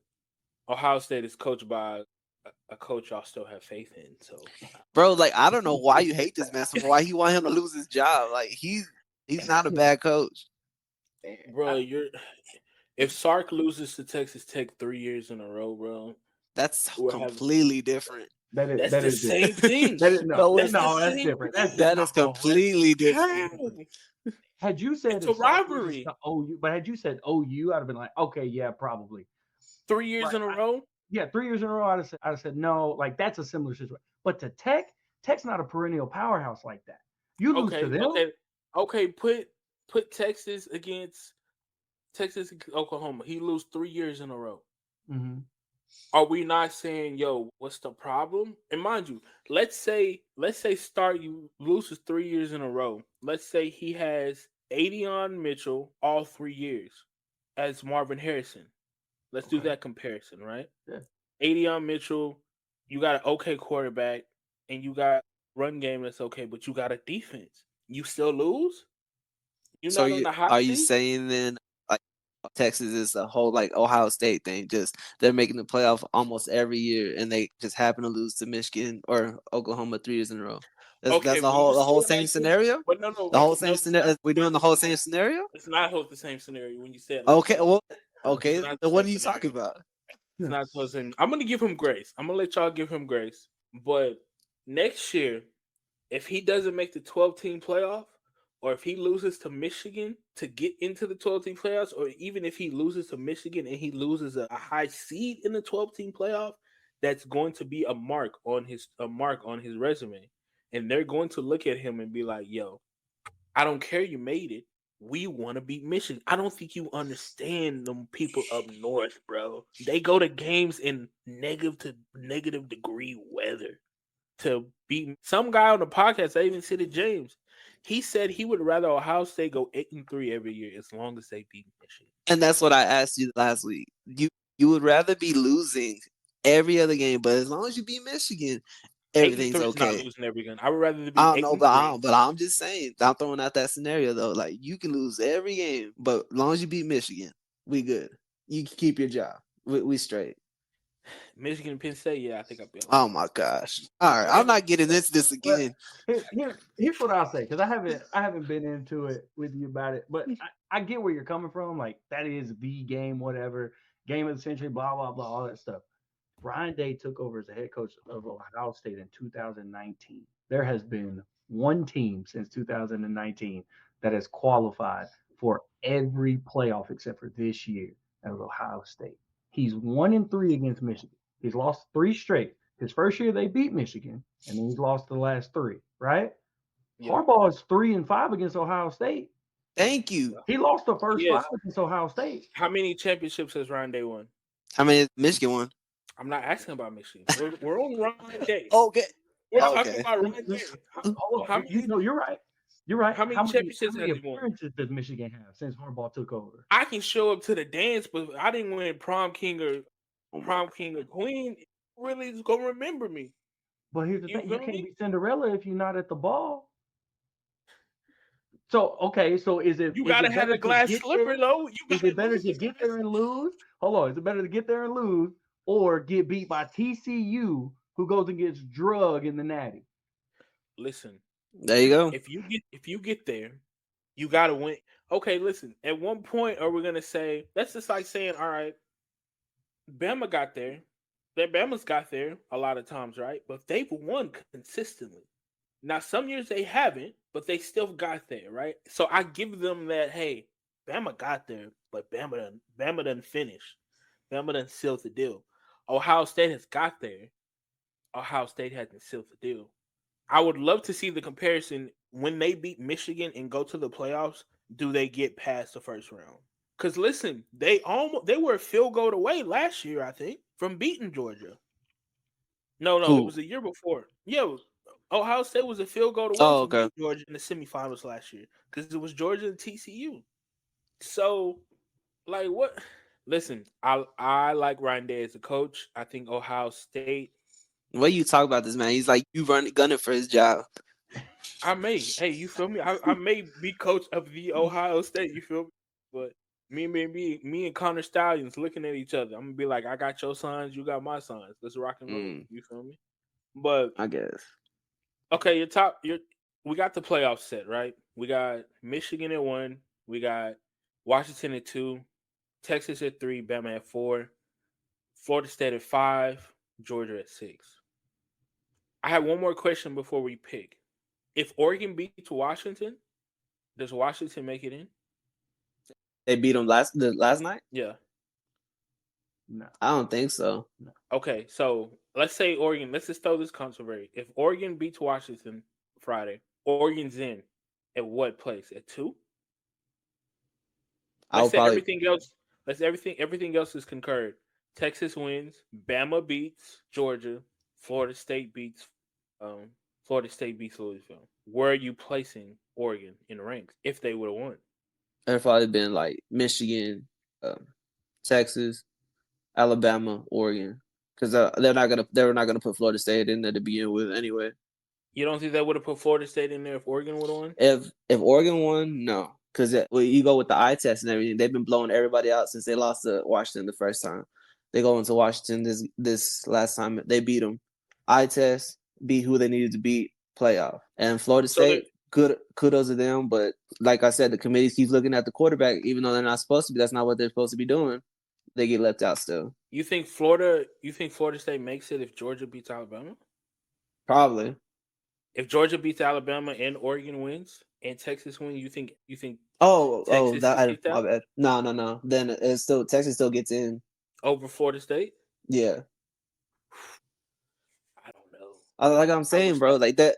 Ohio State is coached by a coach y'all still have faith in. So, bro, like I don't know why you hate this man so much. Why you want him to lose his job? Like he's not a bad coach, bro. If Sark loses to Texas Tech 3 years in a row, bro, that's completely different. That's the same thing. That's different. That is completely different. Had you said it's a rivalry, OU, but had you said OU, I'd have been like, okay, yeah, probably 3 years in a row. Yeah, 3 years in a row, I'd have said no. Like that's a similar situation. But to Tech's not a perennial powerhouse like that. You lose to them. Okay. Put Texas against Oklahoma. He lose 3 years in a row. Mm-hmm. Are we not saying, yo, what's the problem? And mind you, let's say you loses 3 years in a row. Let's say he has Adion Mitchell all 3 years as Marvin Harrison. Let's do that comparison, right? Yeah. Adion Mitchell, you got an okay quarterback, and you got run game that's okay, but you got a defense. You still lose? Are you saying then like Texas is the whole like Ohio State thing? Just they're making the playoff almost every year, and they just happen to lose to Michigan or Oklahoma 3 years in a row. That's the whole same scenario. But no, the whole same scenario. We're doing the whole same scenario. It's not the same scenario when you said. Okay, well, okay. What are you talking about? It's not the same. I'm gonna give him grace. I'm gonna let y'all give him grace. But next year, if he doesn't make the 12-team playoff, or if he loses to Michigan to get into the 12-team playoffs, or even if he loses to Michigan and he loses a high seed in the 12-team playoff, that's going to be a mark on his resume. And they're going to look at him and be like, yo, I don't care you made it. We want to beat Michigan. I don't think you understand them people up north, bro. They go to games in negative degree weather to beat some guy on the podcast. I even said to James. He said he would rather Ohio State go 8-3 every year as long as they beat Michigan. And that's what I asked you last week. You would rather be losing every other game, but as long as you beat Michigan, everything's okay. Not losing every game. I would rather be. I don't know, but I'm just saying. I'm throwing out that scenario though. Like you can lose every game, but as long as you beat Michigan, we good. You can keep your job. We straight. Michigan and Penn State, yeah, I think I'll be. Oh my gosh! All right, I'm not getting into this again. Here's what I'll say because I haven't been into it with you about it, but I get where you're coming from. Like that is the game, whatever game of the century, blah blah blah, all that stuff. Ryan Day took over as the head coach of Ohio State in 2019. There has been one team since 2019 that has qualified for every playoff except for this year. That was Ohio State. He's 1-3 against Michigan. He's lost 3 straight. His first year they beat Michigan, and then he's lost the last 3, right? Yeah. Harbaugh is 3-5 against Ohio State. Thank you. He lost the first Yes. 5 against Ohio State. How many championships has Ryan Day won? How many Michigan won? I'm not asking about Michigan. We're on Ryan Day. Okay. We're Okay. talking about Ryan Day. Hold How on. You're right. You're right. How many championships how many has he won? appearances does Michigan have since Harbaugh took over? I can show up to the dance, but I didn't win prom king or queen. Really is gonna remember me. But here's the You thing: you feel can't me? be Cinderella if you're not at the ball. So okay, so is it? You is gotta it have better a to glass get slipper there? though. You Is gotta it better lose to the get glass- there and lose? Hold on, is it better to get there and lose, or get beat by TCU, who goes and gets drug in the Natty? Listen, There you go. if you get there, you gotta win. Okay, listen. At one point, are we gonna say that's just like saying, all right, Bama got there. Bama's got there a lot of times, right? But they've won consistently. Now, some years they haven't, but they still got there, right? So I give them that. Hey, Bama got there, but Bama done finished. Bama done sealed the deal. Ohio State has got there. Ohio State hasn't sealed the deal. I would love to see the comparison when they beat Michigan and go to the playoffs. Do they get past the first round? Because listen, they were a field goal away last year, I think, from beating Georgia. No, Who? it was the year before. Yeah, Ohio State was a field goal away Oh, from okay. beating Georgia in the semifinals last year because it was Georgia and TCU. So, like, what? Listen, I like Ryan Day as a coach. I think Ohio State. The way you talk about this, man, he's like you gunning for his job. Hey, you feel me? I may be coach of the Ohio State. You feel me? But me and Connor Stallions looking at each other. I'm gonna be like, I got your sons, you got my sons. Let's rock and roll. You feel me? But I guess. okay, we got the playoffs set, right? We got Michigan at 1, we got Washington at 2, Texas at 3, Bama at 4, Florida State at 5, Georgia at 6. I have one more question before we pick. If Oregon beats Washington, does Washington make it in? They beat them last night? Yeah. No. I don't think so. Okay, so let's say Oregon. Let's just throw this controversy. If Oregon beats Washington Friday, Oregon's in at what place? At 2? Let's say everything else. Everything else is concurred. Texas wins. Bama beats Georgia. Florida State beats Louisville. Where are you placing Oregon in the ranks if they would have won? It'd probably been like Michigan, Texas, Alabama, Oregon, because they were not gonna put Florida State in there to begin with anyway. You don't think they would have put Florida State in there if Oregon would have won? If Oregon won, no, because you go with the eye test and everything. They've been blowing everybody out since they lost to Washington the first time. They go into Washington this last time. They beat them. Eye test, beat who they needed to beat, playoff. And Florida State, kudos to them. But like I said, the committee keeps looking at the quarterback, even though they're not supposed to be. That's not what they're supposed to be doing. They get left out still. You think Florida State makes it if Georgia beats Alabama? Probably. If Georgia beats Alabama and Oregon wins and Texas wins, you think my Texas bad. No. Then it's still Texas still gets in over Florida State? Yeah. I don't know. Like I'm saying, bro, like that.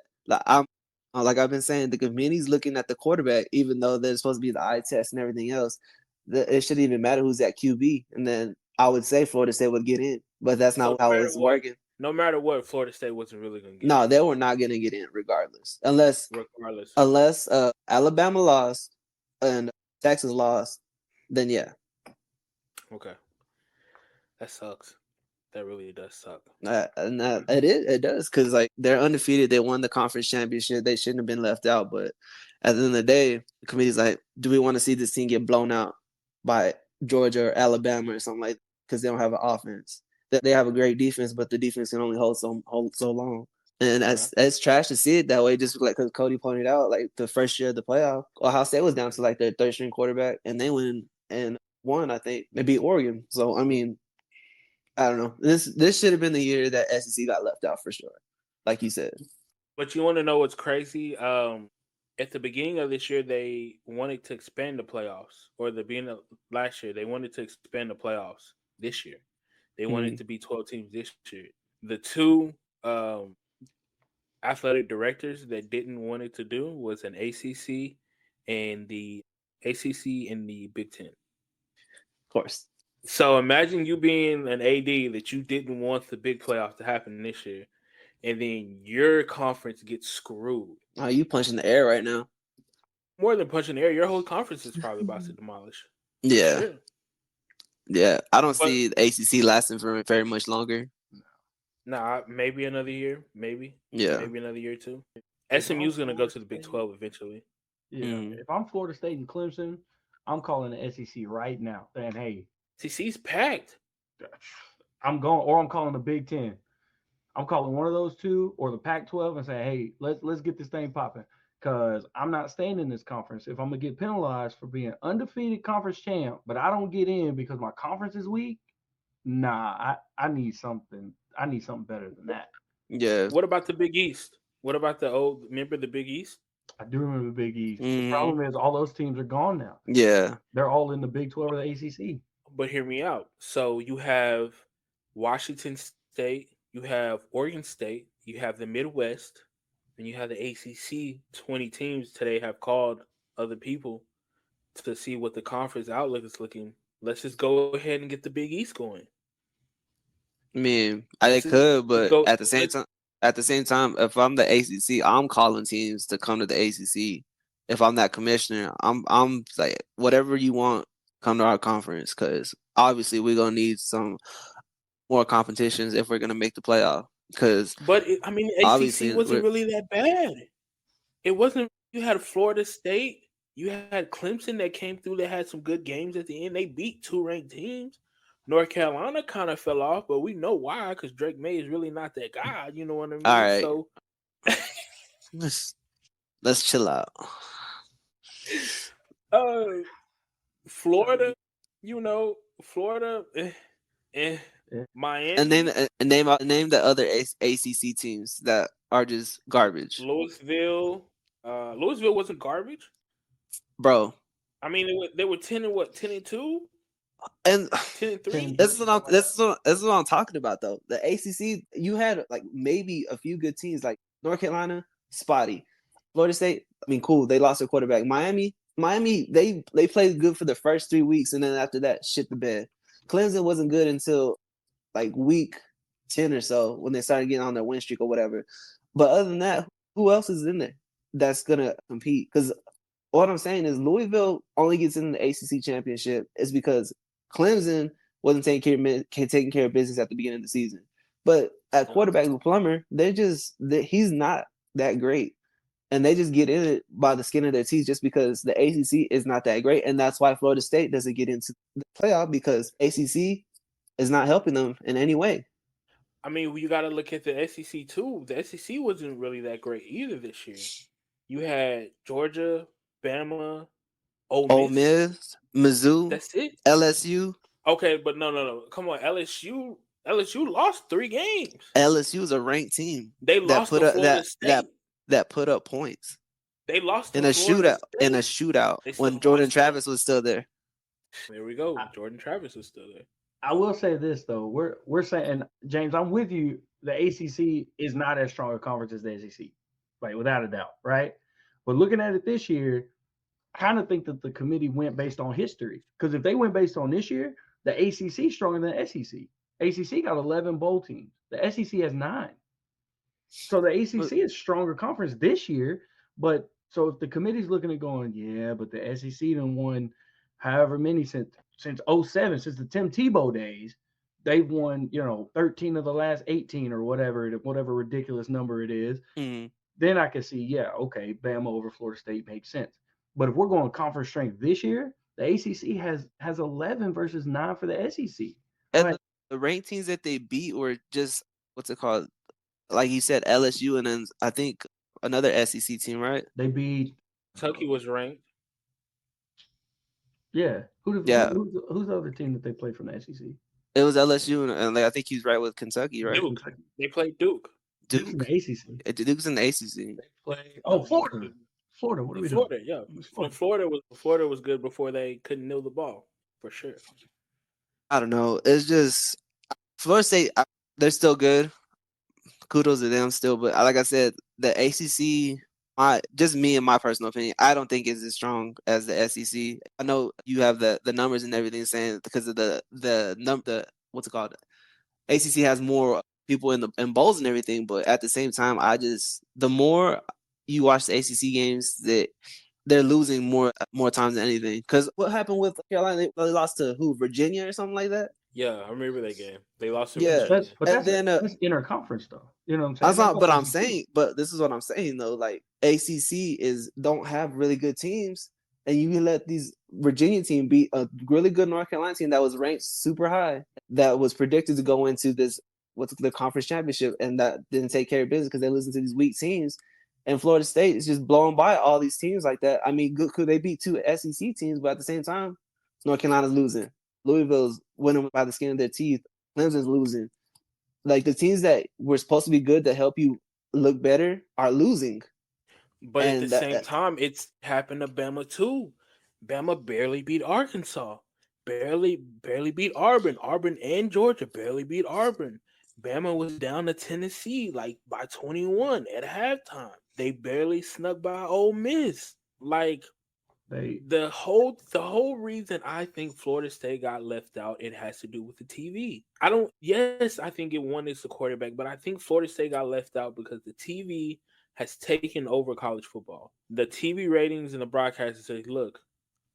Like I've been saying, the committee's looking at the quarterback, even though there's supposed to be the eye test and everything else. It shouldn't even matter who's at QB, and then I would say Florida State would get in, but that's not how it's working. No matter what, Florida State wasn't really going to get in. No, they were not going to get in unless Alabama lost and Texas lost, then yeah. Okay. That sucks. That really does suck. It does, because like they're undefeated. They won the conference championship. They shouldn't have been left out. But at the end of the day, the committee's like, do we want to see this team get blown out by Georgia or Alabama or something like that? Because they don't have an offense. They have a great defense, but the defense can only hold so long. And that's trash to see it that way. Just like because Kody pointed out, like the first year of the playoff, Ohio State was down to like their third string quarterback, and they went and won. I think they beat Oregon. So I mean, I don't know. This should have been the year that SEC got left out for sure, like you said. But you want to know what's crazy? At the beginning of this year, they wanted to expand the playoffs, or the beginning of last year, they wanted to expand the playoffs. This year, they wanted to be 12 teams this year. the two athletic directors that didn't want it to do was an ACC and the Big Ten. Of course. So imagine you being an AD that you didn't want the big playoff to happen this year, and then your conference gets screwed. Oh, you punching the air right now. More than punching the air, your whole conference is probably about to demolish. Yeah. Sure. Yeah. I don't But- see the ACC lasting for very much longer. Nah, maybe another year. Maybe. Yeah. Maybe another year too. If SMU's I'm going to go Florida to the Big State- 12 eventually. Yeah. Mhm. If I'm Florida State and Clemson, I'm calling the SEC right now. Saying, hey, CC's packed. I'm going, or I'm calling the Big Ten. I'm calling one of those two or the Pac-12 and saying, hey, let's get this thing popping. Because I'm not staying in this conference. If I'm gonna get penalized for being undefeated conference champ, but I don't get in because my conference is weak, nah, I need something. I need something better than that. Yeah. What about the Big East? What about remember the Big East? I do remember the Big East. Mhm. The problem is all those teams are gone now. Yeah. They're all in the Big 12 or the ACC. But hear me out. So you have Washington State, you have Oregon State, you have the Midwest, and you have the ACC. 20 teams today have called other people to see what the conference outlook is looking. Let's just go ahead and get the Big East going. I mean, they Let's just could, but go- at the same time, if I'm the ACC, I'm calling teams to come to the ACC. If I'm that commissioner, I'm like, whatever you want, come to our conference, because obviously we're gonna need some more competitions if we're gonna make the playoff. Because But the Obviously, ACC wasn't we're- really that bad. It wasn't. You had Florida State, you had Clemson that came through. That had some good games at the end. They beat two ranked teams. North Carolina kind of fell off, but we know why, because Drake May is really not that guy. You know what I mean? All right. So let's chill out. Florida, Miami, And name the other ACC teams that are just garbage, Louisville. Louisville wasn't garbage. bro. I mean, they were 10-2, And 10-3. this is what I'm talking about, though. The ACC, you had like maybe a few good teams, like North Carolina, spotty. Florida State, I mean, cool. They lost their quarterback. Miami, they played good for the first 3 weeks, and then after that, shit the bed. Clemson wasn't good until like week 10 or so when they started getting on their win streak or whatever. But other than that, who else is in there that's gonna compete? Because what I'm saying is Louisville only gets in the ACC championship is because Clemson wasn't taking care of business at the beginning of the season. But at quarterback with Plummer, he's not that great. And they just get in it by the skin of their teeth just because the ACC is not that great. And that's why Florida State doesn't get into the playoff, because ACC is not helping them in any way. I mean, you got to look at the SEC too. The SEC wasn't really that great either this year. You had Georgia, Bama, Ole Miss, Mizzou, That's it. LSU. Okay, but no. Come on, LSU lost 3 games. LSU is a ranked team. They lost to Florida State. That put up points They lost in to a Florida shootout. In a State. shootout They still when Jordan lost. Travis was still there. There we go. Jordan Travis was still there. I will say this though, we're saying, James, I'm with you. The ACC is not as strong a conference as the SEC, like without a doubt, right? But looking at it this year, I kind of think that the committee went based on history. Because if they went based on this year, the ACC is stronger than the SEC. ACC got 11 bowl teams. The SEC has 9. So the ACC is stronger conference this year. But so if the committee's looking at going, yeah, but the SEC done won however many since 07, since the Tim Tebow days, they've won, 13 of the last 18 or whatever ridiculous number it is. Mm-hmm. Then I can see, yeah, okay, Bama over Florida State makes sense. But if we're going conference strength this year, the ACC has 11 versus 9 for the SEC. And Right. the ranked teams that they beat were just, what's it called? Like you said, LSU, and then I think another SEC team, right? They beat, Kentucky was ranked. yeah. Yeah. Who's the other team that they played from the SEC? It was LSU, and like, I think he's right with Kentucky, right? Duke. They played Duke. Duke's in Duke. the ACC. Duke's in the ACC. They play. Oh, Florida. Florida. What are we Florida, doing? yeah. Florida. Florida was good before they couldn't nail the ball, for sure. I don't know. It's just Florida State. They're still good. kudos to them still. But like I said, the ACC, just me and my personal opinion, I don't think it's as strong as the SEC. I know you have the numbers and everything saying because of the what's it called? ACC has more people in bowls and everything, but at the same time, the more you watch the ACC games, that they're losing more times than anything. Because what happened with Carolina? They lost to who? Virginia or something like that. Yeah, I remember that game. They lost to Yeah. Virginia. But And that's interconference though. You know what I'm saying? That's not. But no I'm SEC. saying. But this is what I'm saying though. Like ACC don't have really good teams, and you can let these Virginia team beat a really good North Carolina team that was ranked super high, that was predicted to go into this what's the conference championship, and that didn't take care of business because they listened to these weak teams. And Florida State is just blowing by all these teams like that. I mean, could they beat two SEC teams? But at the same time, North Carolina's losing. Louisville's winning by the skin of their teeth. Clemson's losing. Like the teams that were supposed to be good to help you look better are losing. But at the same time, it's happened to Bama too. Bama barely beat Arkansas. Barely beat Auburn. Auburn and Georgia barely beat Auburn. Bama was down to Tennessee like by 21 at halftime. They barely snuck by Ole Miss. Like the whole reason I think Florida State got left out, it has to do with the TV. I think one is the quarterback, but I think Florida State got left out because the TV has taken over college football. The TV ratings and the broadcasters say, look,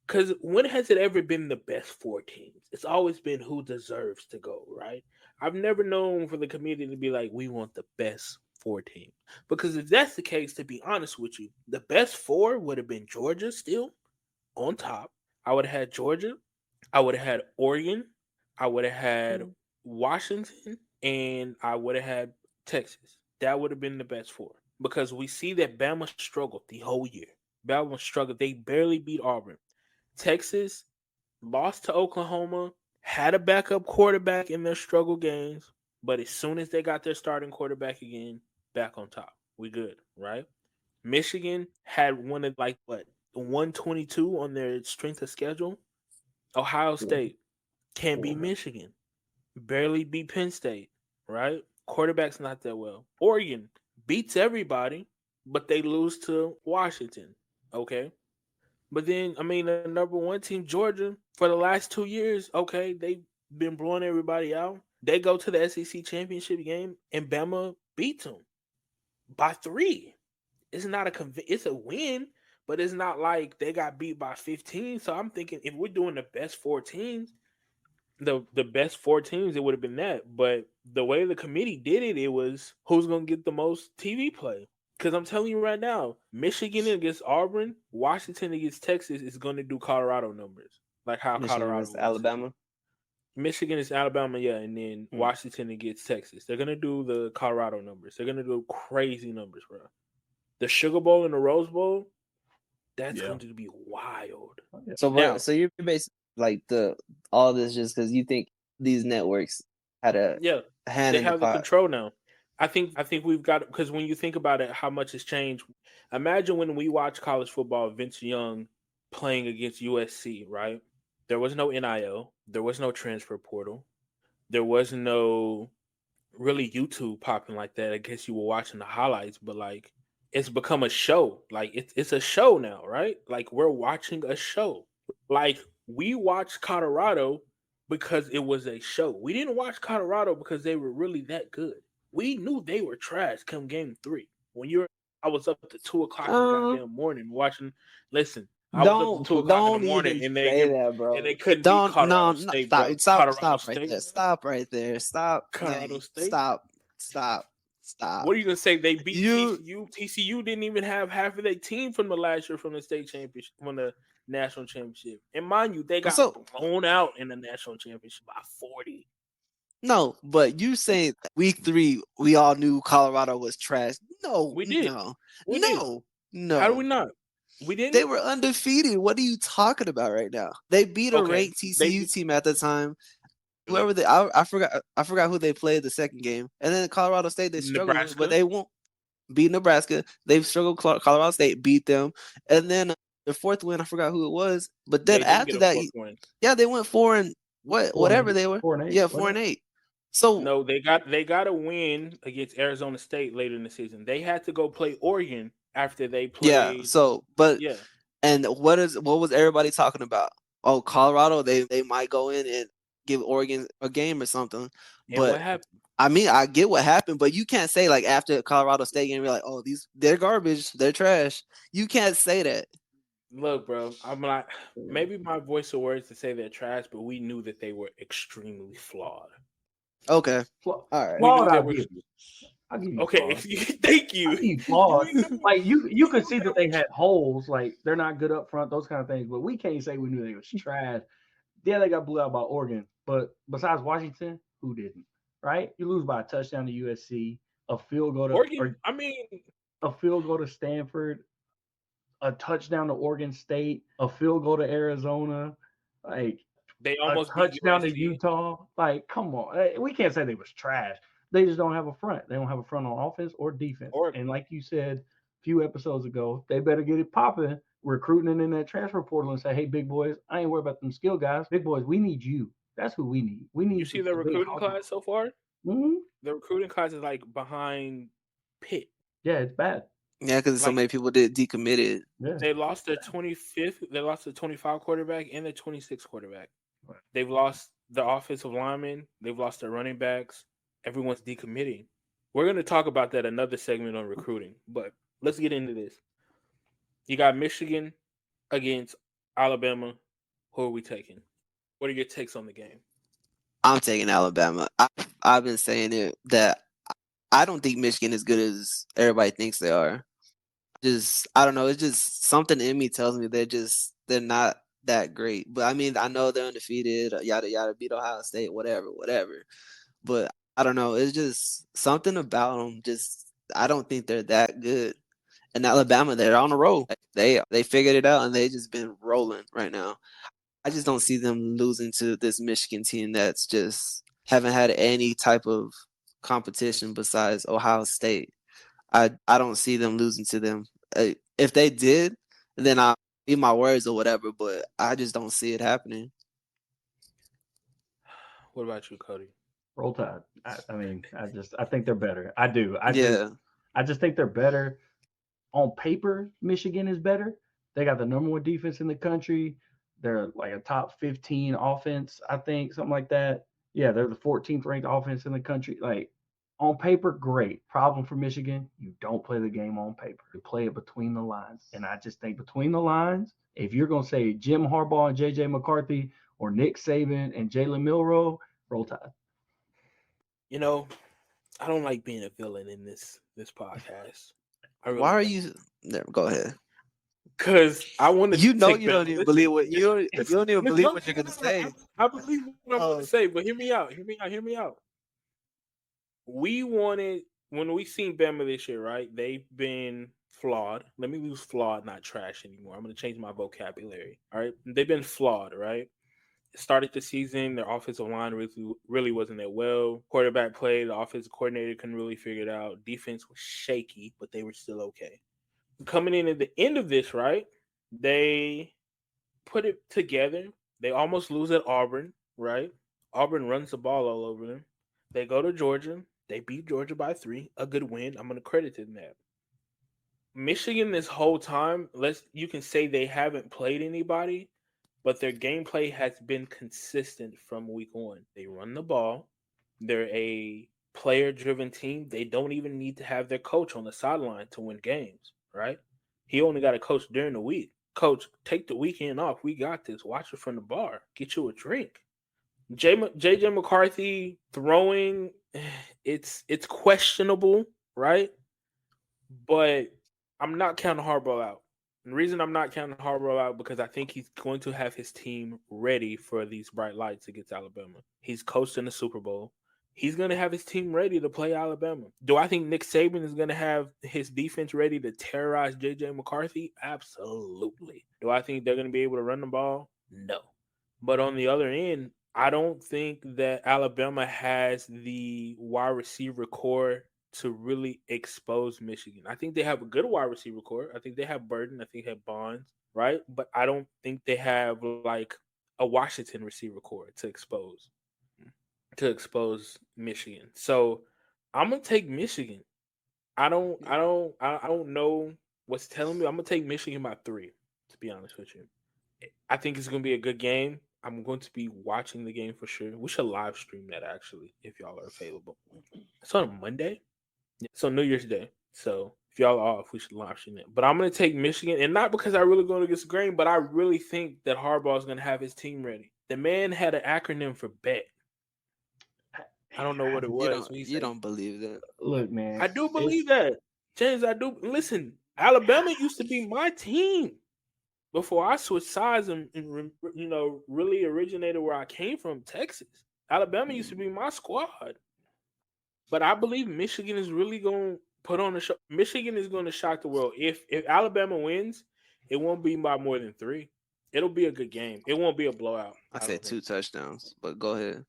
because when has it ever been the best 4 teams? It's always been who deserves to go, right? I've never known for the committee to be like, we want the best 4 teams. Because if that's the case, to be honest with you, the best 4 would have been Georgia still on top. I would have had Georgia. I would have had Oregon. I would have had Washington. And I would have had Texas. That would have been the best 4. Because we see that Bama struggled the whole year. Bama struggled. They barely beat Auburn. Texas lost to Oklahoma, had a backup quarterback in their struggle games, but as soon as they got their starting quarterback again, back on top. We good, right? Michigan had one of 122 on their strength of schedule. Ohio State can't beat Michigan. Barely beat Penn State, right? Quarterback's not that well. Oregon beats everybody, but they lose to Washington, okay? But then, I mean, the number 1 team, Georgia, for the last 2 years, okay, they've been blowing everybody out. They go to the SEC championship game, and Bama beats them by 3. It's not it's a win, but it's not like they got beat by 15. So I'm thinking if we're doing the best 4 teams, the best 4 teams, it would have been that. But the way the committee did it, it was who's going to get the most TV play. Because I'm telling you right now, Michigan against Auburn, Washington against Texas is going to do Colorado numbers. Like how Michigan Colorado is Alabama. Michigan is Alabama, yeah, and then Washington against Texas. They're going to do the Colorado numbers. They're going to do crazy numbers, bro. The Sugar Bowl and the Rose Bowl, that's going to be wild. So you're basically like all this just because you think these networks had a hand they in have the the pot. control now. I think we've got, because when you think about it, how much has changed. Imagine when we watch college football, Vince Young playing against USC, right? There was no NIL, there was no transfer portal, there was no really YouTube popping like that. I guess you were watching the highlights, but like it's become a show. Like it's a show now, right? Like we're watching a show. Like we watched Colorado because it was a show. We didn't watch Colorado because they were really that good. We knew they were trash come game 3. I was up to 2 o'clock in the goddamn morning watching. Listen, I was up to 2 o'clock in the morning and they couldn't beat Colorado State. Stop right there. Stop. Colorado State. Stop. What are you gonna say? They beat TCU. TCU didn't even have half of their team from the last year from the state championship, from the national championship. And mind you, they got blown out in the national championship by 40. No, but you saying week 3, we all knew Colorado was trash. No, we did. No. How do we not? We didn't. They were undefeated. What are you talking about right now? They beat a ranked TCU team at the time. Whoever I forgot who they played the second game. And then Colorado State, they struggled, but they won't beat Nebraska. They've struggled. Colorado State beat them. And then the 4th win, I forgot who it was. But then after that, they went 4 and whatever they were. 4 and 8. Yeah, 4 and 8. So No, they got a win against Arizona State later in the season. They had to go play Oregon after they yeah. played. So but Yeah, and what was everybody talking about? Oh, Colorado, they might go in and give Oregon a game or something. and what But happened? I mean, I get what happened, but you can't say like after Colorado State game, you're like, oh, they're garbage, they're trash. You can't say that. Look, bro, I'm not. Maybe my voice of words to say they're trash, but we knew that they were extremely flawed. Okay, Flaw- all right. We knew Flawed, they I'll were. give you. I'll give you Okay, flawed. thank I'll you. give you flawed. Like you could see that they had holes, like they're not good up front, those kind of things. But we can't say we knew they was trash. Yeah, they got blew out by Oregon, but besides Washington, who didn't? Right? You lose by a touchdown to USC, a field goal to Oregon. or I mean, a field goal to Stanford, a touchdown to Oregon State, a field goal to Arizona, like they a almost beat touchdown to USC. Utah. Like, come on. We can't say they was trash. They just don't have a front. They don't have a front on offense or defense. Or And like you said a few episodes ago, they better get it popping, recruiting in that transfer portal and say, hey, big boys, I ain't worried about them skill guys. Big boys, we need you. That's who we need. We you need see the some big recruiting house. class so far? Mm-hmm. The recruiting class is like behind Pitt. Yeah, it's bad. Yeah, because so Like many people did decommitted. Yeah. they lost their 25th, they lost the 25 quarterback and the 26 quarterback. They've lost the offensive linemen. They've lost their running backs. Everyone's decommitting. We're going to talk about that another segment on recruiting, but let's get into this. You got Michigan against Alabama. Who are we taking? What are your takes on the game? I'm taking Alabama. I've been saying it that I don't think Michigan is good as everybody thinks they are. I don't know. It's just something in me tells me they're not that great. But I mean, I know they're undefeated, yada yada, beat Ohio State, whatever. But I don't know. It's just something about them. I don't think they're that good. And Alabama, they're on a roll. They figured it out and they just been rolling right now. I just don't see them losing to this Michigan team that's just haven't had any type of competition besides Ohio State. I don't see them losing to them. If they did, then I'll eat my words or whatever, but I just don't see it happening. What about you, Cody? Roll Tide. I think they're better. I do. Yeah. I just think they're better. On paper, Michigan is better. They got the number one defense in the country. They're like a top 15 offense, I think, something like that. Yeah, they're the 14th ranked offense in the country. Like on paper, great. Problem for Michigan, you don't play the game on paper. You play it between the lines. And I just think between the lines, if you're going to say Jim Harbaugh and JJ McCarthy or Nick Saban and Jalen Milroe, Roll Tide. You know, I don't like being a villain in this podcast. Really Why are don't. you there? Go ahead. Because I want to. You know you don't even believe what you don't even believe what you're gonna say. I believe what I'm going to say, but hear me out. Hear me out. We wanted when we seen Bama this year, right? They've been flawed. Let me use flawed, not trash anymore. I'm going to change my vocabulary. All right, they've been flawed, right? Started the season, their offensive line really wasn't that well. Quarterback play, the offensive coordinator couldn't really figure it out. Defense was shaky, but they were still okay. Coming in at the end of this, right? They put it together. They almost lose at Auburn, right? Auburn runs the ball all over them. They go to Georgia. They beat Georgia by 3. A good win. I'm going to credit them that. Michigan this whole time, you can say they haven't played anybody, but their gameplay has been consistent from week 1. They run the ball. They're a player-driven team. They don't even need to have their coach on the sideline to win games, right? He only got a coach during the week. Coach, take the weekend off. We got this. Watch it from the bar. Get you a drink. JJ McCarthy throwing, it's questionable, right? But I'm not counting Harbaugh out. And the reason I'm not counting Harbaugh out because I think he's going to have his team ready for these bright lights against Alabama. He's coached in the Super Bowl. He's going to have his team ready to play Alabama. Do I think Nick Saban is going to have his defense ready to terrorize JJ McCarthy? Absolutely. Do I think they're going to be able to run the ball? No. But on the other end, I don't think that Alabama has the wide receiver core to really expose Michigan. I think they have a good wide receiver core. I think they have Burden. I think they have Bonds, right? But I don't think they have like a Washington receiver core to expose. to expose Michigan. So I'm gonna take Michigan. I don't know what's telling me. I'm gonna take Michigan by 3. To be honest with you, I think it's gonna be a good game. I'm going to be watching the game for sure. We should live stream that actually if y'all are available. It's on a Monday, so New Year's Day. So if y'all are off, we should live stream it. But I'm gonna take Michigan, and not because I really going against the grain, but I really think that Harbaugh is gonna have his team ready. The man had an acronym for bet. I don't know what it was. You don't believe that. Look, man. I do believe that, James. I do. Listen, Alabama used to be my team before I switched sides and really originated where I came from, Texas. Alabama used to be my squad, but I believe Michigan is really going to put on a show. Michigan is going to shock the world. If Alabama wins, it won't be by more than 3. It'll be a good game. It won't be a blowout. I said 2 touchdowns, but go ahead.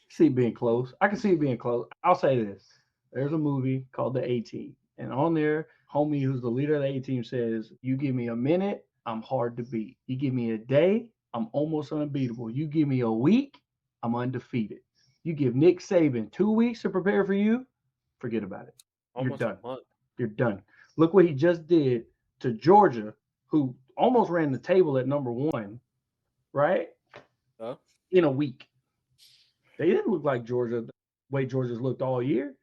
See it being close. I can see it being close. I'll say this. There's a movie called The A-Team. And on there, homie who's the leader of the A-Team says, you give me a minute, I'm hard to beat. You give me a day, I'm almost unbeatable. You give me a week, I'm undefeated. You give Nick Saban 2 weeks to prepare for you, forget about it. You're done. You're done. Look what he just did to Georgia, who almost ran the table at number 1, right? In a week. They didn't look like Georgia the way Georgia's looked all year.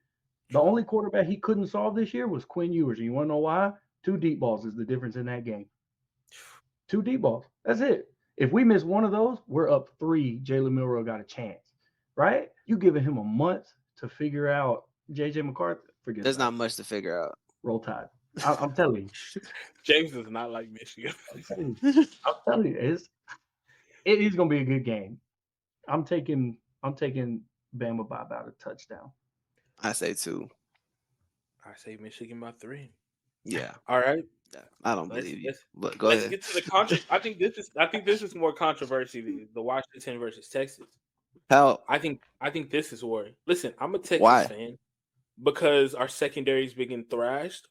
The only quarterback he couldn't solve this year was Quinn Ewers. And you want to know why? 2 deep balls is the difference in that game. 2 deep balls. That's it. If we miss one of those, we're up 3. Jalen Milroe got a chance, right? You giving him a month to figure out J.J. McCarthy. Forget There's not much to figure out. Roll Tide. I'm telling you. James does not like Michigan. I'm telling you, it is going to be a good game. I'm taking Bama by about a touchdown. I say 2. I say Michigan by 3. Yeah. All right. I don't believe you. But go ahead. Let's get to the I think this is more controversy than the Washington versus Texas. How? I think this is where. Listen, I'm a Texas fan because our secondary is being thrashed.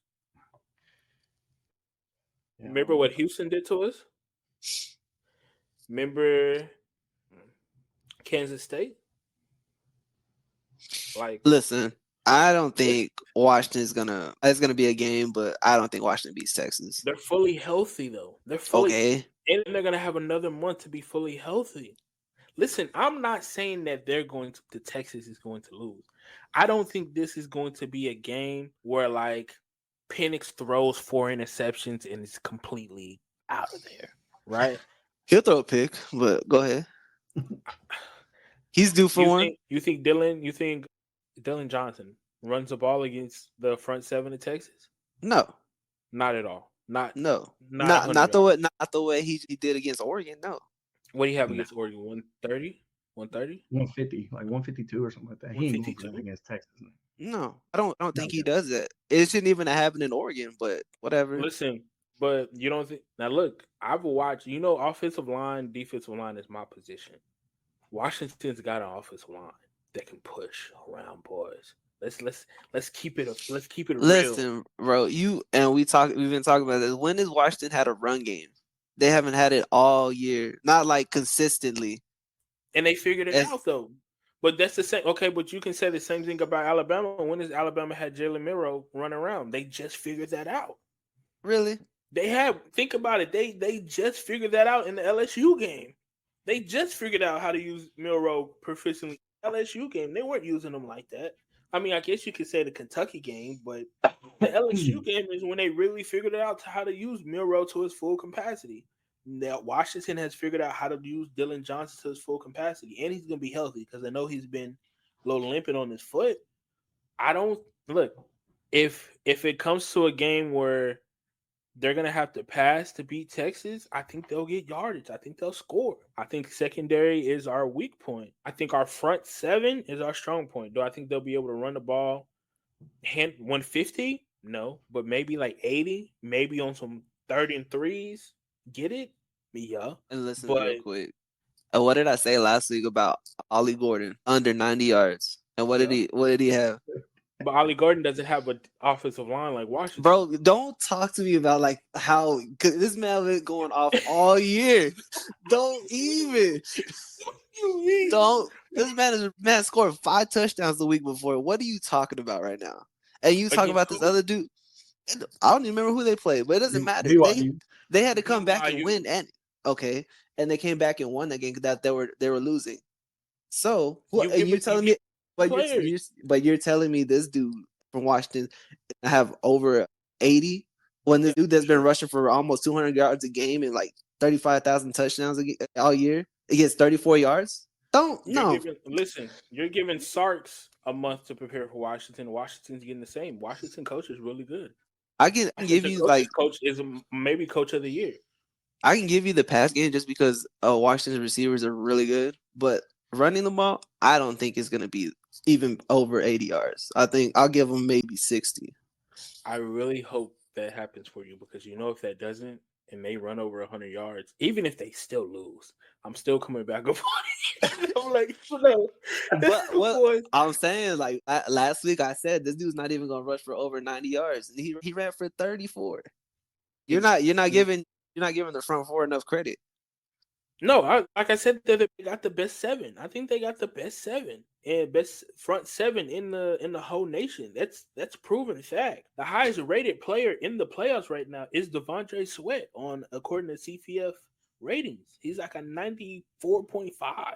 Yeah. Remember what Houston did to us? Remember Kansas State? Listen, I don't think Washington's it's gonna be a game, but I don't think Washington beats Texas. They're fully healthy though. They're fully okay, and they're gonna have another month to be fully healthy. Listen, I'm not saying that the Texas is going to lose. I don't think this is going to be a game where Penix throws 4 interceptions and is completely out of there, right? He'll throw a pick, but go ahead. He's due for one. You think Dylan Johnson runs the ball against the front 7 of Texas? No, not at all. Not the way he did against Oregon. No. What do you have against Oregon? 130, 130, 150, like 152 or something like that. He ain't moving against Texas. No, I don't think he does that. It shouldn't even have happened in Oregon, but whatever. Listen, but you don't think now? Look, I've watched. Offensive line, defensive line is my position. Washington's got an offensive line that can push around boys. Let's keep it. Let's keep it real. Listen, bro, we've been talking about this. When has Washington had a run game? They haven't had it all year, not consistently. And they figured it out though. But that's the same. Okay, but you can say the same thing about Alabama. When has Alabama had Jalen Milroe run around? They just figured that out. Really? They have. Think about it. They just figured that out in the LSU game. They just figured out how to use Milroe proficiently. LSU game, they weren't using them like that. I mean, I guess you could say the Kentucky game, but the LSU game is when they really figured out how to use Milroe to his full capacity. Now, Washington has figured out how to use Dylan Johnson to his full capacity, and he's going to be healthy because I know he's been a little limping on his foot. I don't look if it comes to a game where they're going to have to pass to beat Texas, I think they'll get yardage. I think they'll score. I think secondary is our weak point. I think our front 7 is our strong point. Do I think they'll be able to run the ball 150? No, but maybe 80, maybe on some 30 and 3s. Get it? Yeah. And listen real quick. What did I say last week about Ollie Gordon? Under 90 yards. And what did he have? But Ollie Gordon doesn't have an offensive line like Washington. Bro, don't talk to me about like how this man been going off all year. Don't even. Don't. This man scored 5 touchdowns the week before. What are you talking about right now? And you talking about this other dude? I don't even remember who they played, but it doesn't matter. They had to come back and win, and and they came back and won that game that they were losing. So you're telling me, but you're telling me this dude from Washington have over 80 when this dude that's been rushing for almost 200 yards a game and like 35,000 touchdowns all year, he gets 34 yards. Listen, you're giving Sarks a month to prepare for Washington. Washington's getting the same. Washington coach is really good. I can give you like coach is maybe coach of the year. I can give you the pass game just because Washington's receivers are really good, but running the ball, I don't think it's going to be even over 80 yards. I think I'll give them maybe 60. I really hope that happens for you because if that doesn't, and they run over 100 yards, even if they still lose, I'm still coming back up on it. I'm like, no. But what I'm saying, like last week, I said this dude's not even going to rush for over 90 yards. And he ran for 34. You're not giving the front four enough credit. No, like I said, they got the best 7. I think they got the best 7 and best front 7 in the whole nation. That's proven fact. The highest rated player in the playoffs right now is Devondre Sweat according to CPF ratings. He's like a 94.5.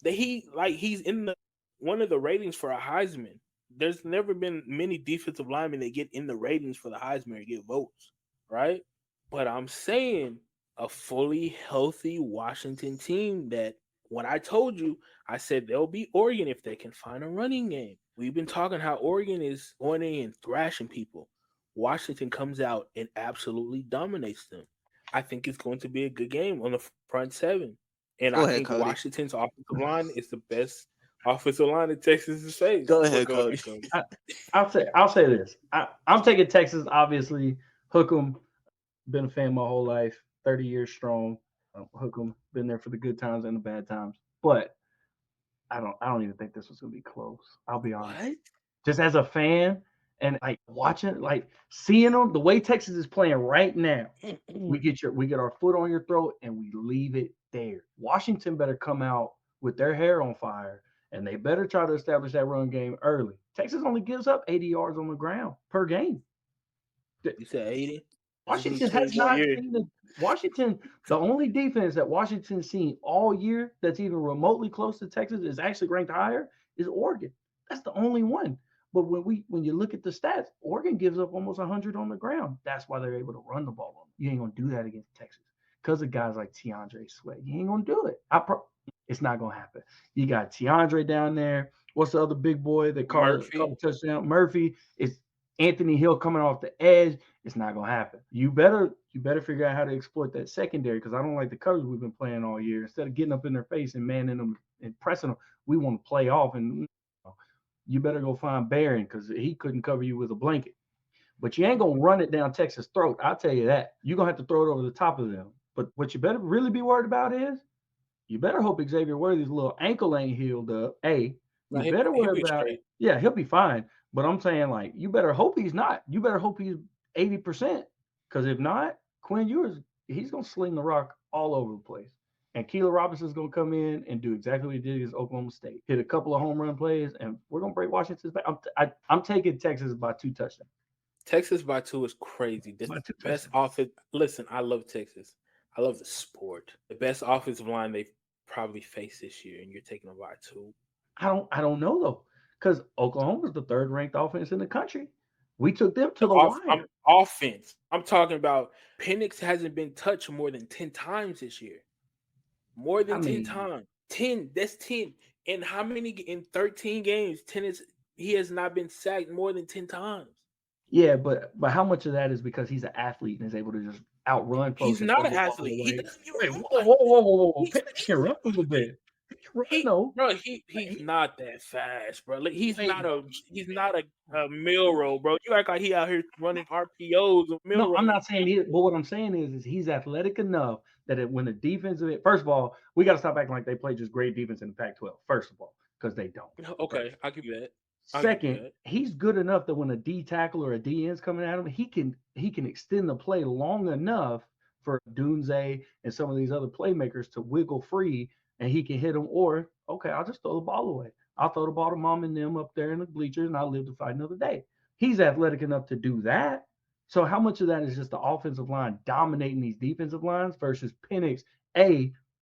He's in one of the ratings for a Heisman. There's never been many defensive linemen that get in the ratings for the Heisman or get votes, right? But I'm saying a fully healthy Washington team that when I told you, I said they'll beat Oregon if they can find a running game. We've been talking how Oregon is going in and thrashing people. Washington comes out and absolutely dominates them. I think it's going to be a good game on the front 7. And I think Cody. Washington's offensive line is the best offensive line in Texas has faced. Go ahead, Cody. I'll say this. I'm taking Texas, obviously. Hook 'em. Been a fan my whole life. 30 years strong. Hook 'em. Been there for the good times and the bad times. But I don't even think this was gonna be close. I'll be honest. What? Just as a fan and like watching, like seeing them, the way Texas is playing right now, we get our foot on your throat and we leave it there. Washington better come out with their hair on fire and they better try to establish that run game early. Texas only gives up 80 yards on the ground per game. You said 80? Washington has not seen the only defense that Washington's seen all year that's even remotely close to Texas is actually ranked higher is Oregon. That's the only one. But when you look at the stats, Oregon gives up almost 100 on the ground. That's why they're able to run the ball on them. You ain't gonna do that against Texas because of guys like Tiandre Sweat. You ain't gonna do it. It's not gonna happen. You got Tiandre down there. What's the other big boy that caught a touchdown? Murphy. It's Anthony Hill coming off the edge. It's not gonna happen. You better figure out how to exploit that secondary because I don't like the coverage we've been playing all year. Instead of getting up in their face and manning them and pressing them, we want to play off. And you better go find Barron because he couldn't cover you with a blanket. But you ain't gonna run it down Texas' throat. I'll tell you that. You're gonna have to throw it over the top of them. But what you better really be worried about is you better hope Xavier Worthy's little ankle ain't healed up. You better worry about it. Yeah, he'll be fine. But I'm saying, like, you better hope he's not. You better hope he's 80%. Because if not, Quinn Ewers, he's going to sling the rock all over the place. And Keelan Robinson's going to come in and do exactly what he did against Oklahoma State. Hit a couple of home run plays, and we're going to break Washington's back. I'm taking Texas by 2 touchdowns. Texas by 2 is crazy. This is the best offense. Listen, I love Texas. I love the sport. The best offensive line they've probably faced this year, and you're taking them by 2. I don't know, though. Because Oklahoma's the 3rd ranked offense in the country. We took them to the wire. Offense. I'm talking about Penix hasn't been touched more than 10 times this year. More than 10 times. 10. That's 10. And how many in 13 games? He has not been sacked more than 10 times. Yeah, but how much of that is because he's an athlete and is able to just outrun folks? He's not an athlete. He doesn't whoa. Penix can run a little bit. He's not that fast, bro. Like, he's not a Milrow, bro. You act like he out here running RPOs. No, I'm not saying he. But what I'm saying is he's athletic enough that when the defense, first of all, we got to stop acting like they play just great defense in the Pac-12. First of all, because they don't. Okay, I'll give you that. Second, he's good enough that when a D tackle or a D end's coming at him, he can extend the play long enough for Dunze and some of these other playmakers to wiggle free, and he can hit them. Or okay, I'll just throw the ball away. I'll throw the ball to mom and them up there in the bleachers, and I'll live to fight another day. He's athletic enough to do that. So how much of that is just the offensive line dominating these defensive lines versus Penix?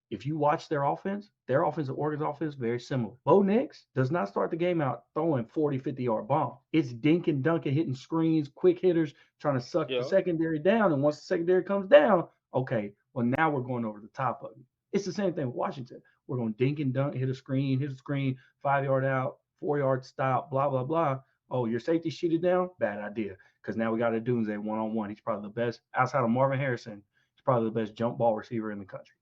If you watch their offensive Oregon's offense, very similar. Bo Nix does not start the game out throwing 40, 50-yard bomb. It's dink and dunk and hitting screens, quick hitters, trying to suck the secondary down. And once the secondary comes down, okay, well, now we're going over the top of you. It's the same thing with Washington. We're going to dink and dunk, hit a screen, 5-yard out, 4-yard stop, blah, blah, blah. Oh, your safety sheeted down? Bad idea. Because now we got a Dunze one-on-one. He's probably the best, outside of Marvin Harrison, he's probably the best jump ball receiver in the country.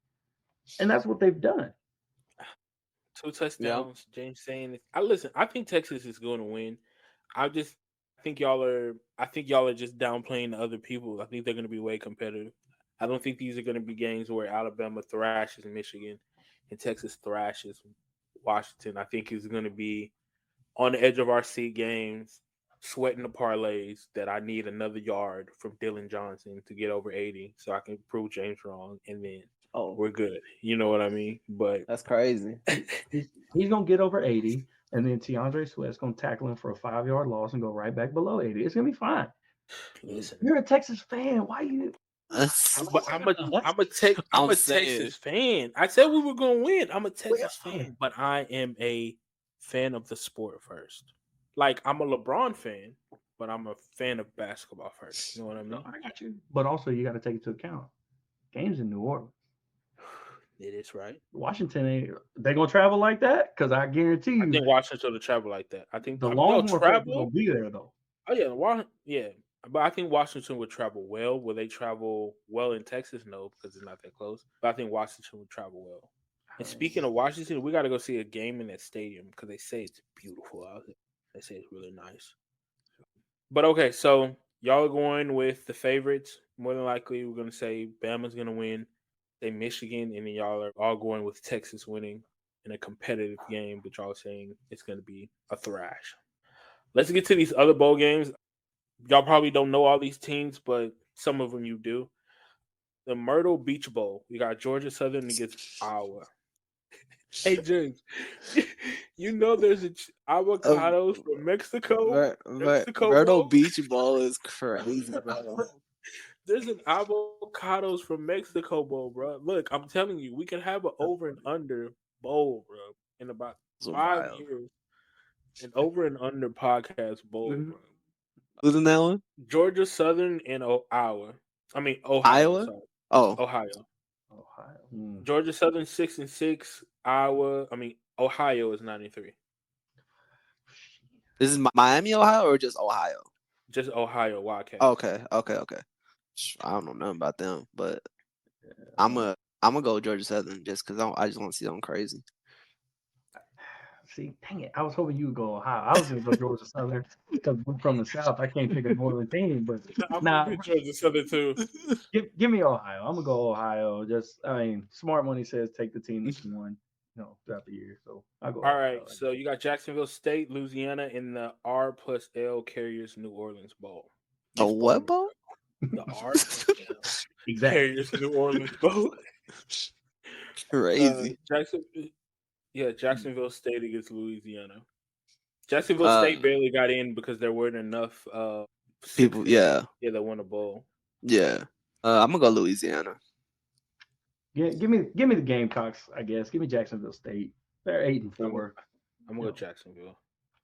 And that's what they've done. 2 touchdowns. Yeah. James saying, I think Texas is going to win. I think y'all are just downplaying the other people. I think they're going to be way competitive. I don't think these are going to be games where Alabama thrashes Michigan and Texas thrashes Washington. I think it's going to be on the edge of our seat games, sweating the parlays that I need another yard from Dylan Johnson to get over 80 so I can prove James wrong, and then we're good. You know what I mean? But that's crazy. He's going to get over 80, and then TeAndre Swift's going to tackle him for a 5-yard loss and go right back below 80. It's going to be fine. Listen, you're a Texas fan. Why you? I'm a Texas fan. I said we were going to win. I'm a Texas fan, but I am a fan of the sport first. Like, I'm a LeBron fan, but I'm a fan of basketball first. You know what I mean? No, I got you. But also, you got to take into account games in New Orleans. It is right. Washington they gonna travel like that? Because I guarantee you, I think Washington will travel like that. I think the Longhorn travel will be there though. Oh yeah, but I think Washington would travel well. Will they travel well in Texas? No, because it's not that close. But I think Washington would travel well. And speaking of Washington, we got to go see a game in that stadium because they say it's beautiful out there. They say it's really nice. But okay, so y'all are going with the favorites. More than likely, we're gonna say Bama's gonna win. Say Michigan, and then y'all are all going with Texas winning in a competitive game, but y'all are saying it's going to be a thrash. Let's get to these other bowl games. Y'all probably don't know all these teams, but some of them you do. The Myrtle Beach Bowl. We got Georgia Southern against Iowa. Hey, James, you know there's avocados from Mexico. Myrtle Beach Bowl is crazy, bro. There's an avocados from Mexico bowl, bro. Look, I'm telling you, we can have an over and under bowl, bro, in about 5 years. An over and under podcast bowl, bro. Who's in that one? Georgia Southern and Iowa. I mean Ohio. Iowa? Sorry. Oh, Ohio. Georgia Southern 6-6. Ohio is 93. This is Miami, Ohio, or just Ohio? Just Ohio Wildcats. Okay. I don't know nothing about them, but I'm gonna go Georgia Southern just because I just want to see them crazy. See, dang it! I was hoping you would go Ohio. I was gonna go Georgia Southern because we're from the South. I can't pick a northern team, but Georgia Southern too. Give me Ohio. I'm gonna go Ohio. Smart money says take the team that's won, throughout the year. So I'll go. All right. So you got Jacksonville State, Louisiana in the R+L Carriers New Orleans Bowl. The what bowl? The R+L Carriers New Orleans Bowl. Crazy. Jacksonville State against Louisiana. Jacksonville State barely got in because there weren't enough people. Yeah, that won a bowl. Yeah, I'm gonna go Louisiana. Yeah, give me the Gamecocks. I guess give me Jacksonville State. They're 8-4. I'm gonna go Jacksonville.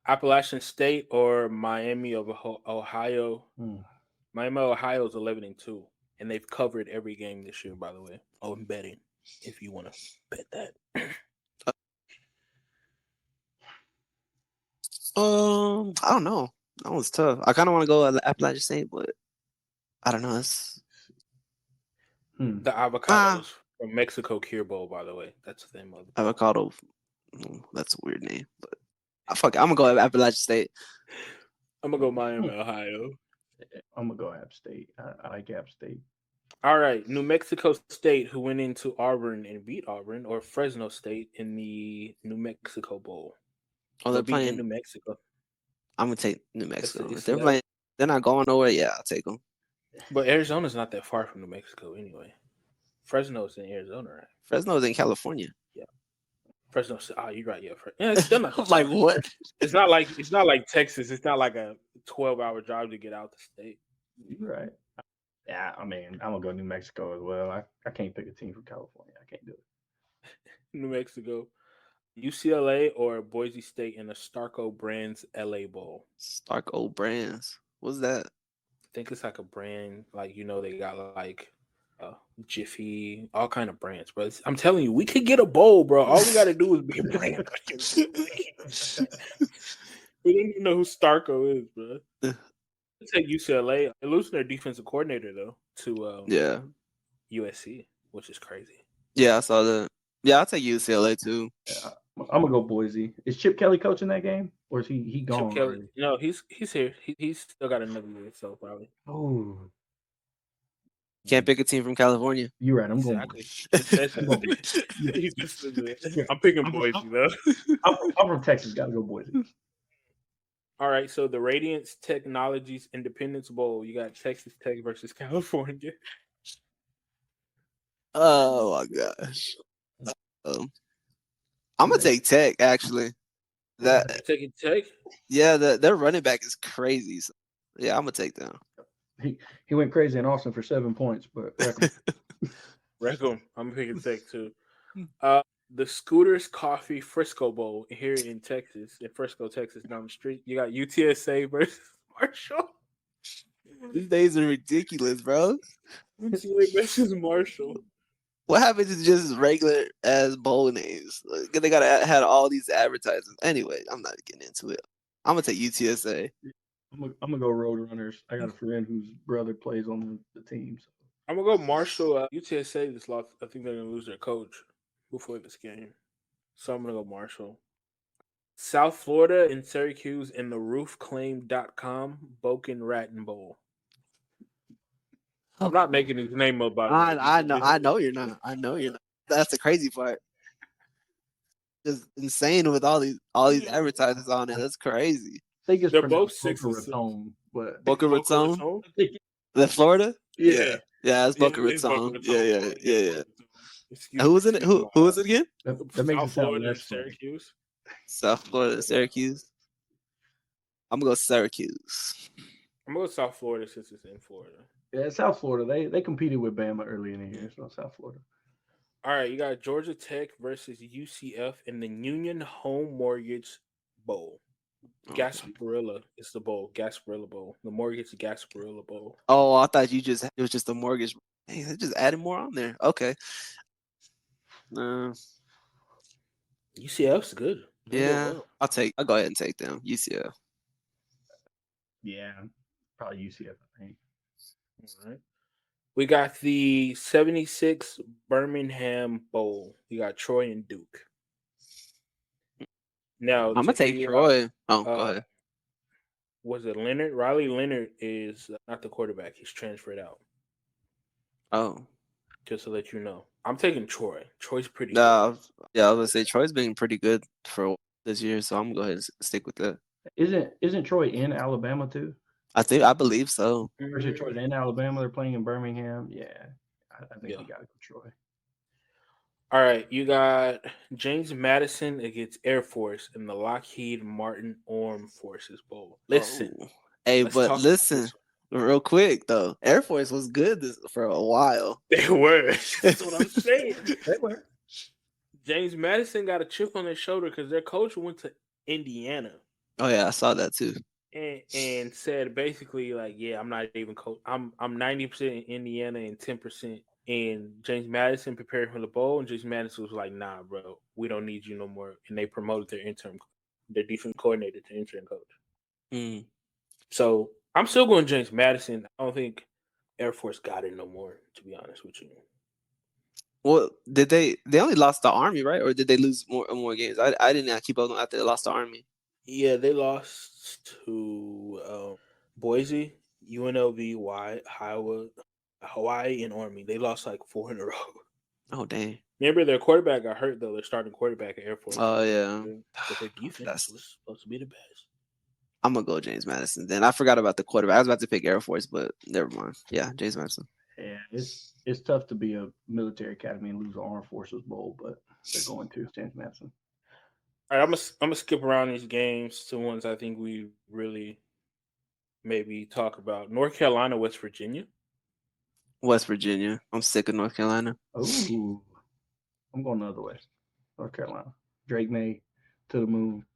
Appalachian State or Miami of Ohio. Miami, Ohio is 11-2, and they've covered every game this year. By the way, I'm betting if you want to bet that. I don't know. That was tough. I kind of want to go Appalachian State, but I don't know. It's the avocados from Mexico Cure Bowl. By the way, that's the name of it. Avocado. That's a weird name, but I'm gonna go Appalachian State. I'm gonna go Miami, Ohio. I'm gonna go App State. I like App State. All right, New Mexico State, who went into Auburn and beat Auburn, or Fresno State in the New Mexico Bowl. Oh, they're playing New Mexico. I'm gonna take New Mexico. it's If they're left. playing, they're not going nowhere. Yeah, I'll take them. But Arizona's not that far from New Mexico anyway. Fresno's in Arizona, right? Fresno's in California. Yeah. Fresno. You're right. Yeah, it's still not. I'm like, what? It's not like Texas. It's not like a 12-hour drive to get out the state. You're right. Yeah, I mean, I'm gonna go New Mexico as well. I can't pick a team from California. I can't do it. New Mexico, UCLA, or Boise State in the Starco Brands LA Bowl. Stark old brands. What's that? I think it's like a brand, like they got like Jiffy, all kind of brands. But I'm telling you, we could get a bowl, bro. All we got to do is be a brand. We don't even know who Starco is, bro. Let's take UCLA. They're losing their defensive coordinator though to USC, which is crazy. Yeah, I saw that. Yeah, I'll take UCLA too. Yeah, I'm gonna go Boise. Is Chip Kelly coaching that game, or is he gone? Chip Kelly, no, he's here. He's still got another year, so probably. Oh, Can't pick a team from California. you're right. I'm going. Exactly. I'm picking Boise though. I'm from Texas. Got to go Boise. All right, so the Radiance Technologies Independence Bowl. You got Texas Tech versus California. Oh my gosh. I'm gonna take Tech actually. That Taking Tech. yeah, their running back is crazy. So, yeah, I'm gonna take them. He went crazy in Austin for 7 points, but Reckham. I'm picking Tech too. The Scooters Coffee Frisco Bowl here in Texas, in Frisco, Texas, down the street. You got UTSA versus Marshall. These days are ridiculous, bro. UTSA versus Marshall. What happened to just regular as bowl names? Like, they gotta had all these advertisements. Anyway, I'm not getting into it. I'm gonna take UTSA. I'm gonna go Roadrunners. I got a friend whose brother plays on the team. So. I'm gonna go Marshall. UTSA just lost. I think they're gonna lose their coach before this game, so I'm gonna go Marshall. South Florida and Syracuse in the roofclaim.com Boken Raton Bowl. I'm not making his name up. I know you're not. I know you're not. That's the crazy part. Just insane with all these advertisements on it. That's crazy. They're both 6 and 6. But Boca Raton? The Florida? Yeah. Yeah, it's Boca Raton. Yeah. Who was in it? Who was it again? That makes South Florida, Syracuse. South Florida, Syracuse. I'm gonna go Syracuse. I'm gonna go South Florida since it's in Florida. Yeah, South Florida. They competed with Bama early in the year, so South Florida. All right, you got Georgia Tech versus UCF in the Union Home Mortgage Bowl. Gasparilla is the bowl. Gasparilla Bowl. The Mortgage Gasparilla Bowl. Oh, I thought it was just a mortgage. Hey, they just added more on there. Okay. UCF's good. Yeah, I'll go ahead and take them. UCF. Yeah, probably UCF, I think. All right. We got the 76 Birmingham Bowl. You got Troy and Duke. Now I'm gonna take Troy. Go ahead. Was it Leonard? Riley Leonard is not the quarterback. He's transferred out. Oh. Just to let you know. I'm taking Troy. Troy's pretty good. Yeah, I was gonna say Troy's been pretty good for this year, so I'm gonna go ahead and stick with that. Isn't Troy in Alabama too? I believe so. Or is it Troy's in Alabama? They're playing in Birmingham. Yeah. I think we gotta go Troy. All right, you got James Madison against Air Force in the Lockheed Martin Armed Forces Bowl. Listen. Oh. Hey, but listen, real quick though. Air Force was good for a while. They were. That's what I'm saying. They were. James Madison got a chip on his shoulder because their coach went to Indiana. Oh yeah, I saw that too. And said basically like, yeah, I'm not even coach. I'm 90% in Indiana and 10%. And James Madison prepared for the bowl, and James Madison was like, "Nah, bro, we don't need you no more." And they promoted their defense coordinator to interim coach. So I'm still going James Madison. I don't think Air Force got it no more, to be honest with you. Well, did they only lost the Army, right? Or did they lose more games? I did not keep up after they lost the Army. Yeah, they lost to Boise, UNLV, Hawaii, and Army. They lost like 4 in a row. Oh, dang. Remember, their quarterback got hurt, though. Their starting quarterback at Air Force. Oh, yeah. But their defense was supposed to be the best. I'm gonna go James Madison. Then I forgot about the quarterback. I was about to pick Air Force, but never mind. Yeah, James Madison. Yeah, it's tough to be a military academy and lose an Armed Forces Bowl, but they're going to James Madison. All right, I'm gonna skip around these games to ones I think we really maybe talk about. North Carolina, West Virginia. West Virginia. I'm sick of North Carolina. Ooh, I'm going the other way. North Carolina. Drake May to the moon.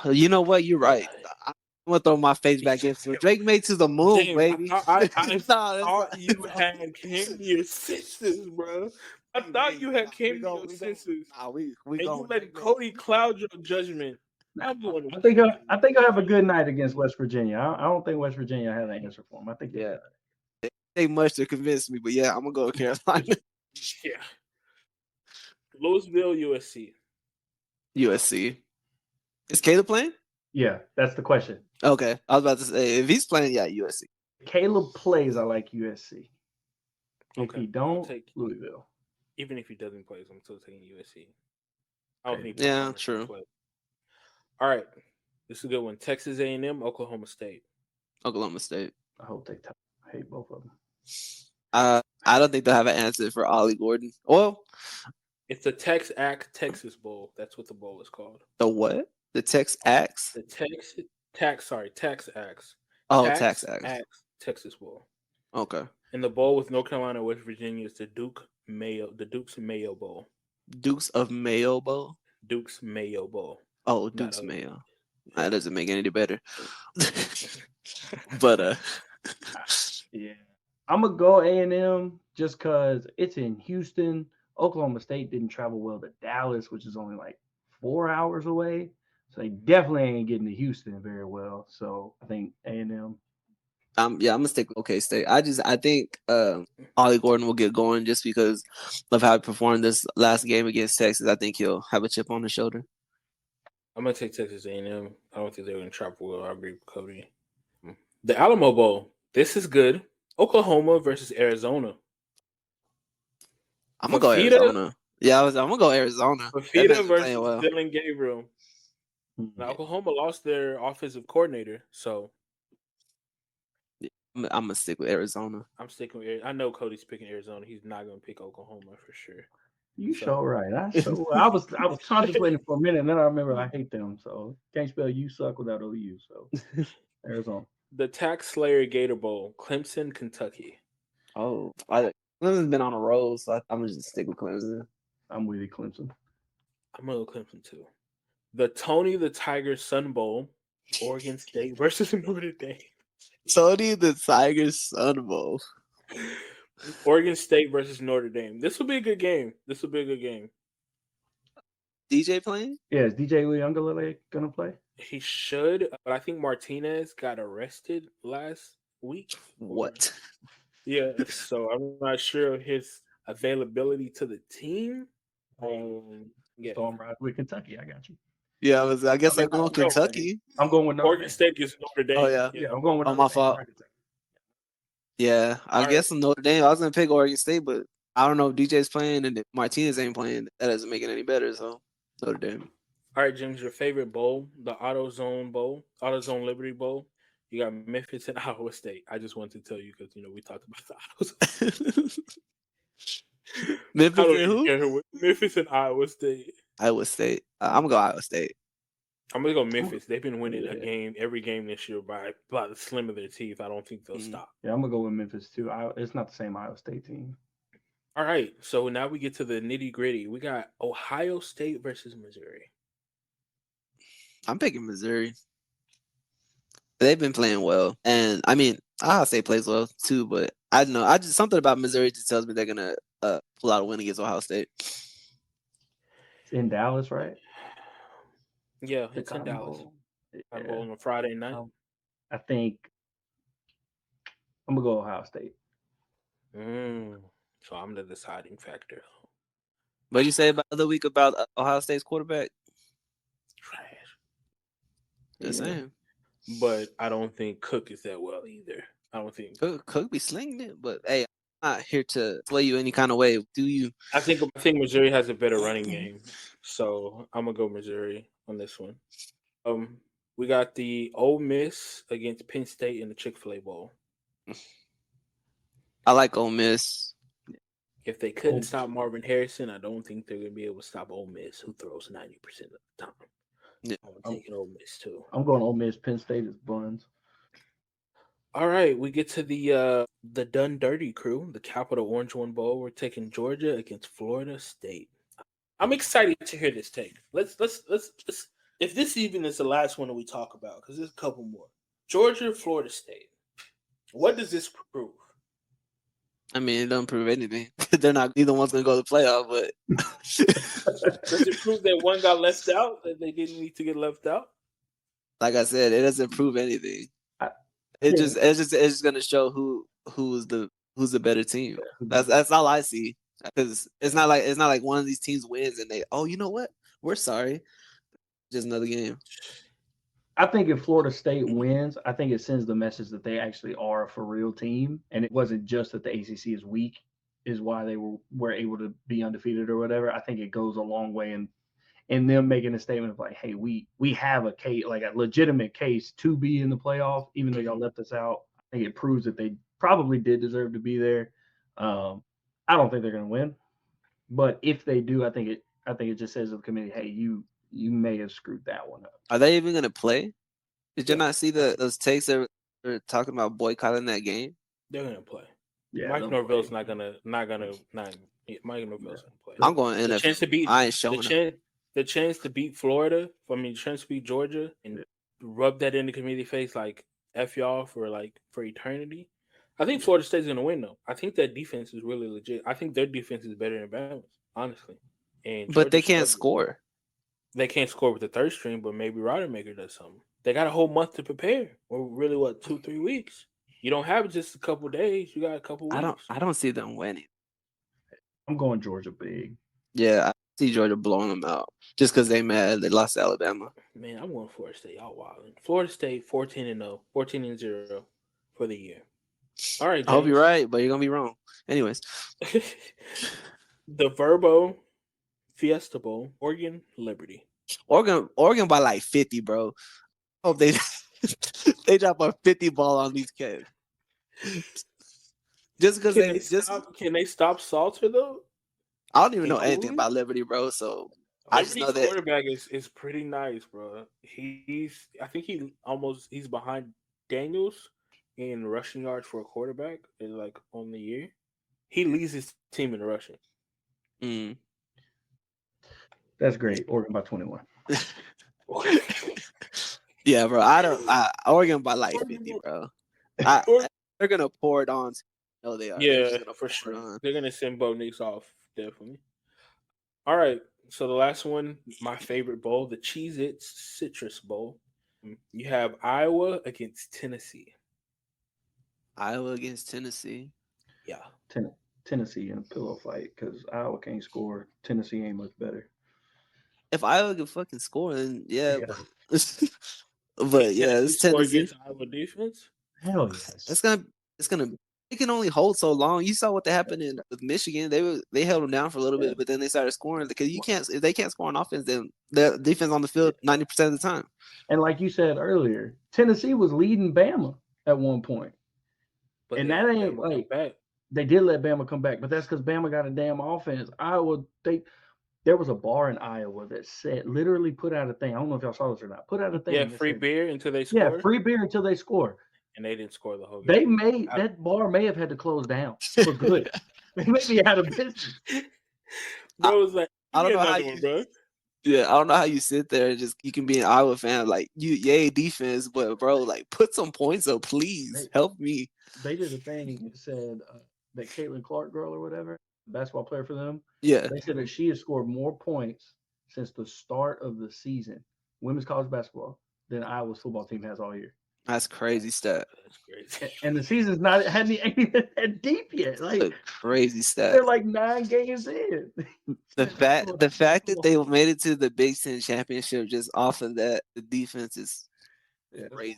You know what? You're right. I'm gonna throw my face back into it. Drake made to the moon, James, baby. I thought you had came to your senses, bro. I thought you had came to your senses. We And you going let Kody cloud your judgment. I think I have a good night against West Virginia. I don't think West Virginia has an answer for him. I think It take much to convince me, but yeah, I'm gonna go with Carolina. Yeah. Louisville, USC. USC. Is Caleb playing? yeah, that's the question. Okay, I was about to say if he's playing, yeah, USC. Caleb plays. I like USC. If Okay, he I'll don't, take- Louisville. Even if he doesn't play, I'm still taking USC. I don't think. Yeah, Oklahoma's true. gonna play. All right, this is a good one. Texas A&M, Oklahoma State. Oklahoma State. I hope they I hate both of them. I don't think they'll have an answer for Ollie Gordon. Well, It's the Tex Act Texas Bowl. That's what the bowl is called. the what? The Tex Axe? The Tax Axe. Oh, Tax Axe. Texas Bowl. Okay. And the bowl with North Carolina and West Virginia is the Dukes Mayo Bowl. Dukes of Mayo Bowl. Dukes Mayo Bowl. Oh, Dukes Mayo. That doesn't make it any better. But Yeah, I'm gonna go A&M just because it's in Houston. Oklahoma State didn't travel well to Dallas, which is only like 4 hours away. So they definitely ain't getting to Houston very well. So I think A&M. I'm gonna stick with OK State. I think Ollie Gordon will get going just because of how he performed this last game against Texas. I think he'll have a chip on his shoulder. I'm gonna take Texas A&M. I don't think they're gonna travel well. I agree with Kody. The Alamo Bowl. This is good. Oklahoma versus Arizona. I'm gonna go Fafita? Arizona. Yeah, I'm gonna go Arizona. Fafita versus Dylan Gabriel. Now, Oklahoma lost their offensive coordinator, so I'm gonna stick with Arizona. I'm sticking with. I know Cody's picking Arizona. He's not gonna pick Oklahoma for sure. You so right. I was contemplating for a minute, and then I remember I hate them. So can't spell you suck without OU. So Arizona. The Tax Slayer Gator Bowl, Clemson, Kentucky. Oh, Clemson's been on a roll, so I'm gonna just stick with Clemson. I'm with you, Clemson. I'm gonna go Clemson too. The Tony the Tiger Sun Bowl, Oregon State versus Notre Dame. Tony the Tiger's Sun Bowl. Oregon State versus Notre Dame. This will be a good game. DJ playing? Yeah, is DJ Uyunglele gonna play? He should, but I think Martinez got arrested last week. What? Yeah, so I'm not sure of his availability to the team. Yeah. So I'm right with Kentucky. I got you. Yeah, I guess I'm going Kentucky. I'm going with Notre Oregon Dame. State is Notre Dame. Oh, yeah. Yeah, I'm going with Oh, Notre my Dame. fault. Yeah, I guess Notre Dame. I was gonna pick Oregon State, but I don't know if DJ's playing and if Martinez ain't playing. That doesn't make it any better. So Notre Dame. All right, James, your favorite bowl, the AutoZone Liberty Bowl. You got Memphis and Iowa State. I just wanted to tell you because we talked about the AutoZone. Memphis and who? Memphis and Iowa State. Iowa State. I'm gonna go Iowa State. I'm gonna go Memphis. They've been winning every game this year by the slim of their teeth. I don't think they'll stop. Yeah, I'm gonna go with Memphis too. It's not the same Iowa State team. All right, so now we get to the nitty gritty. We got Ohio State versus Missouri. I'm picking Missouri. They've been playing well, and I mean Ohio State plays well too. But I don't know. I just something about Missouri just tells me they're gonna pull out a win against Ohio State. It's in Dallas, right? Yeah, it's in Dallas. I'm going on Friday night. I think I'm gonna go Ohio State. So I'm the deciding factor. What did you say about the other week about Ohio State's quarterback? Trash. Just saying. But I don't think Cook is that well either. I don't think Cook be slinging it, but hey, I'm not here to sway you any kind of way. Do you? I think Missouri has a better running game, so I'm gonna go Missouri on this one. We got the Ole Miss against Penn State in the Chick-fil-A Bowl. I like Ole Miss. If they couldn't stop Marvin Harrison, I don't think they're going to be able to stop Ole Miss, who throws 90% of the time. Yeah. I'm taking Ole Miss, too. I'm going Ole Miss. Penn State is buns. All right, we get to the Done Dirty crew, the Capital Orange One Bowl. We're taking Georgia against Florida State. I'm excited to hear this take. Let's if this even is the last one that we talk about, because there's a couple more. Georgia, Florida State. What does this prove? I mean, it doesn't prove anything. They're not either one's gonna go to the playoff, but Does it prove that one got left out, that they didn't need to get left out? like I said, it doesn't prove anything. It's just gonna show who's the better team. That's all I see. Because it's not like one of these teams wins and you know what? We're sorry. Just another game. I think if Florida State wins, I think it sends the message that they actually are a for real team, and it wasn't just that the ACC is weak, is why they were able to be undefeated or whatever. I think it goes a long way in them making a statement of like, hey, we have a case, like a legitimate case to be in the playoff, even though y'all left us out. I think it proves that they probably did deserve to be there. I don't think they're going to win, but if they do, I think it just says to the committee, hey, you may have screwed that one up. Are they even gonna play? Did you not see those takes that were talking about boycotting that game? They're gonna play. Yeah, Mike Norvell's not gonna Mike Norvell's gonna play. I'm going NFL. Chance to beat, I ain't showing up. The chance to beat Florida, the chance to beat Georgia and rub that in the committee face like F y'all for eternity. I think Florida State's gonna win though. I think that defense is really legit. I think their defense is better than Bama's, honestly. And but they can't score. They can't score with the third string, but maybe Rodemaker does something. They got a whole month to prepare, or really 2-3 weeks. You don't have just a couple days. You got a couple weeks. I don't see them winning. I'm going Georgia big. Yeah, I see Georgia blowing them out just because they mad they lost to Alabama. Man, I'm going Florida State. Y'all wilding. Florida State 14-0 for the year. All right, James. I hope you're right, but you're gonna be wrong. Anyways, the Verbo Fiesta Bowl, Oregon Liberty. Oregon by like 50, bro. Hope they drop a 50 ball on these kids. Just because can they stop Salter though? I don't even know anything about Liberty, bro. So I just know that quarterback is pretty nice, bro. I think he's behind Daniels in rushing yards for a quarterback on the year. He leads his team in rushing. Mm. That's great. Oregon by 21. Yeah, bro. Oregon by like 50, bro. They're gonna pour it on. No, they are. Yeah, for sure. They're gonna send Bo Nix off, definitely. All right. So the last one, my favorite bowl, the Cheez-Its Citrus Bowl. You have Iowa against Tennessee. Iowa against Tennessee. Yeah. Tennessee in a pillow fight because Iowa can't score. Tennessee ain't much better. If Iowa can fucking score, then yeah. But yeah, it's Tennessee. Against Iowa defense. Hell yes. It's gonna. It can only hold so long. You saw what happened with Michigan. They held them down for a little bit, but then they started scoring because if they can't score on offense, then their defense on the field 90% of the time. And like you said earlier, Tennessee was leading Bama at one point, but and that ain't Bama like they did let Bama come back, but that's because Bama got a damn offense. Iowa, there was a bar in Iowa that said literally put out a thing. I don't know if y'all saw this or not. Put out a thing. Yeah, free beer until they score. Yeah, free beer until they score. And they didn't score the whole game. That bar may have had to close down for good. They may be out of business. Bro was like, I don't know how I don't know how you sit there and you can be an Iowa fan like yay defense, but bro, like put some points up, please help me. They did a thing that said that Caitlin Clark girl or whatever, basketball player for them. Yeah, they said that she has scored more points since the start of the season, women's college basketball, than Iowa's football team has all year. That's crazy stat. That's crazy. And the season's hadn't even that deep yet. Like a crazy stat. They're like 9 games in. The fact that they made it to the Big Ten championship just off of that, the defense is crazy.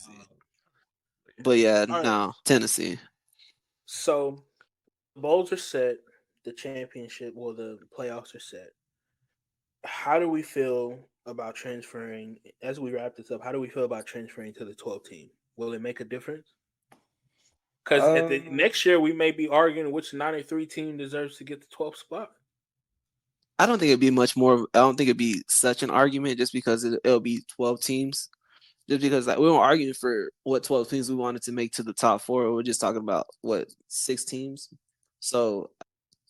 But yeah, no, Tennessee. So the bowls are set, the championship, the playoffs are set. How do we feel about transferring, as we wrap this up, how do we feel about transferring to the 12 team? Will it make a difference? Because at the next year, we may be arguing which 93 team deserves to get the 12th spot. I don't think it'd be much more. I don't think it'd be such an argument just because it'll be 12 teams. Just because we weren't arguing for what 12 teams we wanted to make to the top 4. We're just talking about 6 teams. So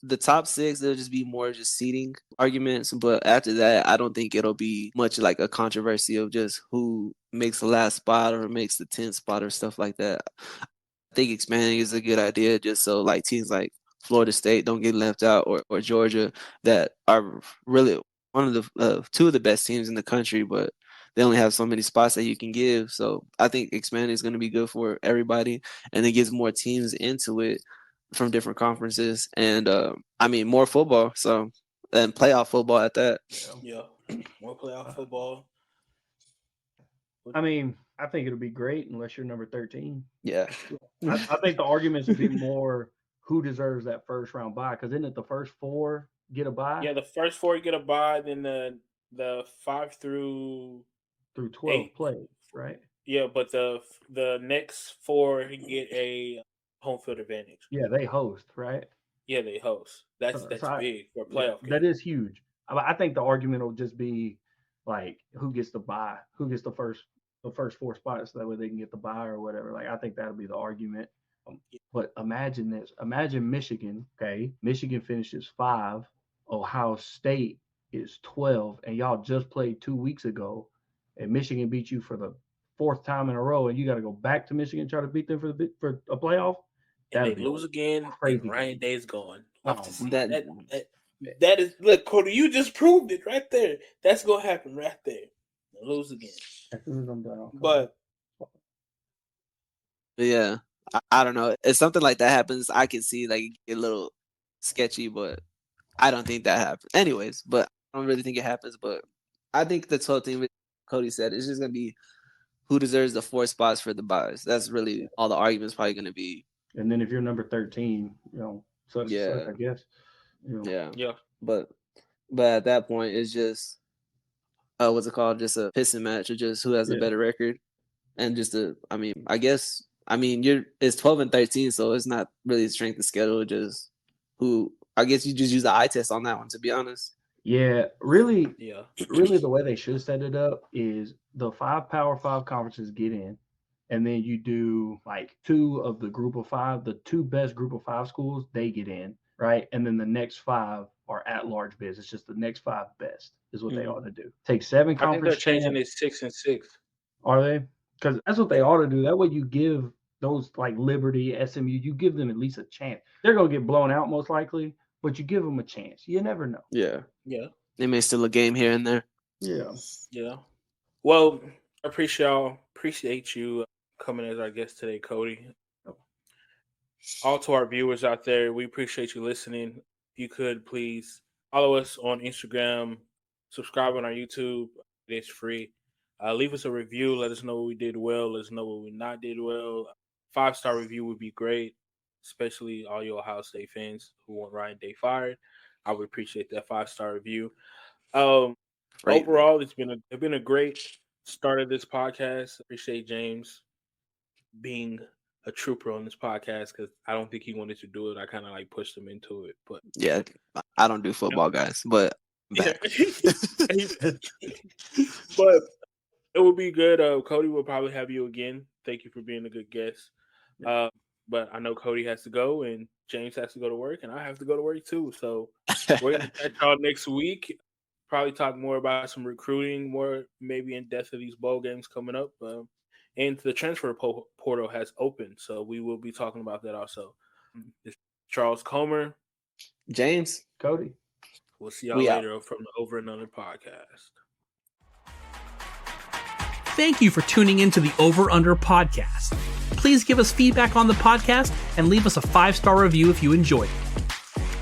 the top 6, there'll just be more just seeding arguments. But after that, I don't think it'll be much like a controversy of just who makes the last spot or makes the 10th spot or stuff like that. I think expanding is a good idea just so like teams like Florida State don't get left out or Georgia that are really one of the 2 of the best teams in the country, but they only have so many spots that you can give. So I think expanding is going to be good for everybody, and it gives more teams into it from different conferences, and more football. So and playoff football at that. Yeah, more playoff football. I mean, I think it'll be great unless you're number 13. Yeah, I think the arguments would be more who deserves that first round bye, because isn't it the first 4 get a bye? Yeah, the first 4 get a bye, then the 5 through 12 8 plays, right? Yeah, but the next 4 get a home field advantage. Yeah, they host, right? Yeah, they host. That's big for a playoff game. That is huge. I think the argument will just be like who gets the bye, who gets the first 4 spots, so that way they can get the bye or whatever. Like I think that'll be the argument. But imagine this. Imagine Michigan. Okay, Michigan finishes 5. Ohio State is 12, and y'all just played 2 weeks ago, and Michigan beat you for the 4th time in a row, and you got to go back to Michigan and try to beat them for a playoff. And they lose again. Crazy. And Ryan Day's gone. That is look, Kody. You just proved it right there. That's gonna happen right there. They lose again. As soon as I'm done. But yeah, I don't know. If something like that happens, I can see like it get a little sketchy, but I don't think that happens. Anyways, but I don't really think it happens. But I think the 12th team, Kody said, it's just gonna be who deserves the 4 spots for the buys. That's really all the argument's probably gonna be. And then if you're number 13, so yeah, I guess. Yeah. But at that point, it's just what's it called? Just a pissing match of just who has a better record, and just it's 12 and 13, so it's not really strength of schedule. Just who I guess you just use the eye test on that one, to be honest. Yeah, really. Yeah, really, the way they should set it up is the 5 Power 5 conferences get in. And then you do like 2 of the group of 5, the 2 best group of 5 schools, they get in, right? And then the next 5 are at large bids. It's just the next 5 best is what they ought to do. Take 7 conference. I think they're changing it 6 and 6. Are they? Because that's what they ought to do. That way you give those like Liberty, SMU, you give them at least a chance. They're going to get blown out most likely, but you give them a chance. You never know. Yeah. Yeah. They may still a game here and there. Yeah. Yeah. Well, I appreciate you coming as our guest today, Kody. All to our viewers out there, we appreciate you listening. If you could please follow us on Instagram, subscribe on our YouTube. It's free. Leave us a review. Let us know what we did well. Let us know what we not did well. 5-star review would be great, especially all you Ohio State fans who want Ryan Day fired. I would appreciate that 5-star review. Overall, it's been a great start of this podcast. Appreciate James being a trooper on this podcast because I don't think he wanted to do it. I kind of like pushed him into it, but yeah, I don't do football, guys, but but it would be good. Kody will probably have you again. Thank you for being a good guest. But I know Kody has to go and James has to go to work and I have to go to work too. So we're gonna catch y'all next week. Probably talk more about some recruiting, more maybe in depth of these bowl games coming up. And the transfer portal has opened, so we will be talking about that also. It's Charles Comer, James, Kody. We'll see y'all later from the Over&Under podcast. Thank you for tuning into the Over&Under podcast. Please give us feedback on the podcast and leave us a 5-star review if you enjoyed it.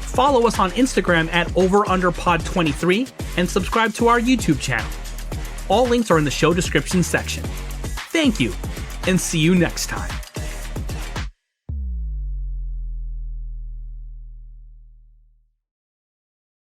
Follow us on Instagram at OverUnderPod23 and subscribe to our YouTube channel. All links are in the show description section. Thank you, and see you next time.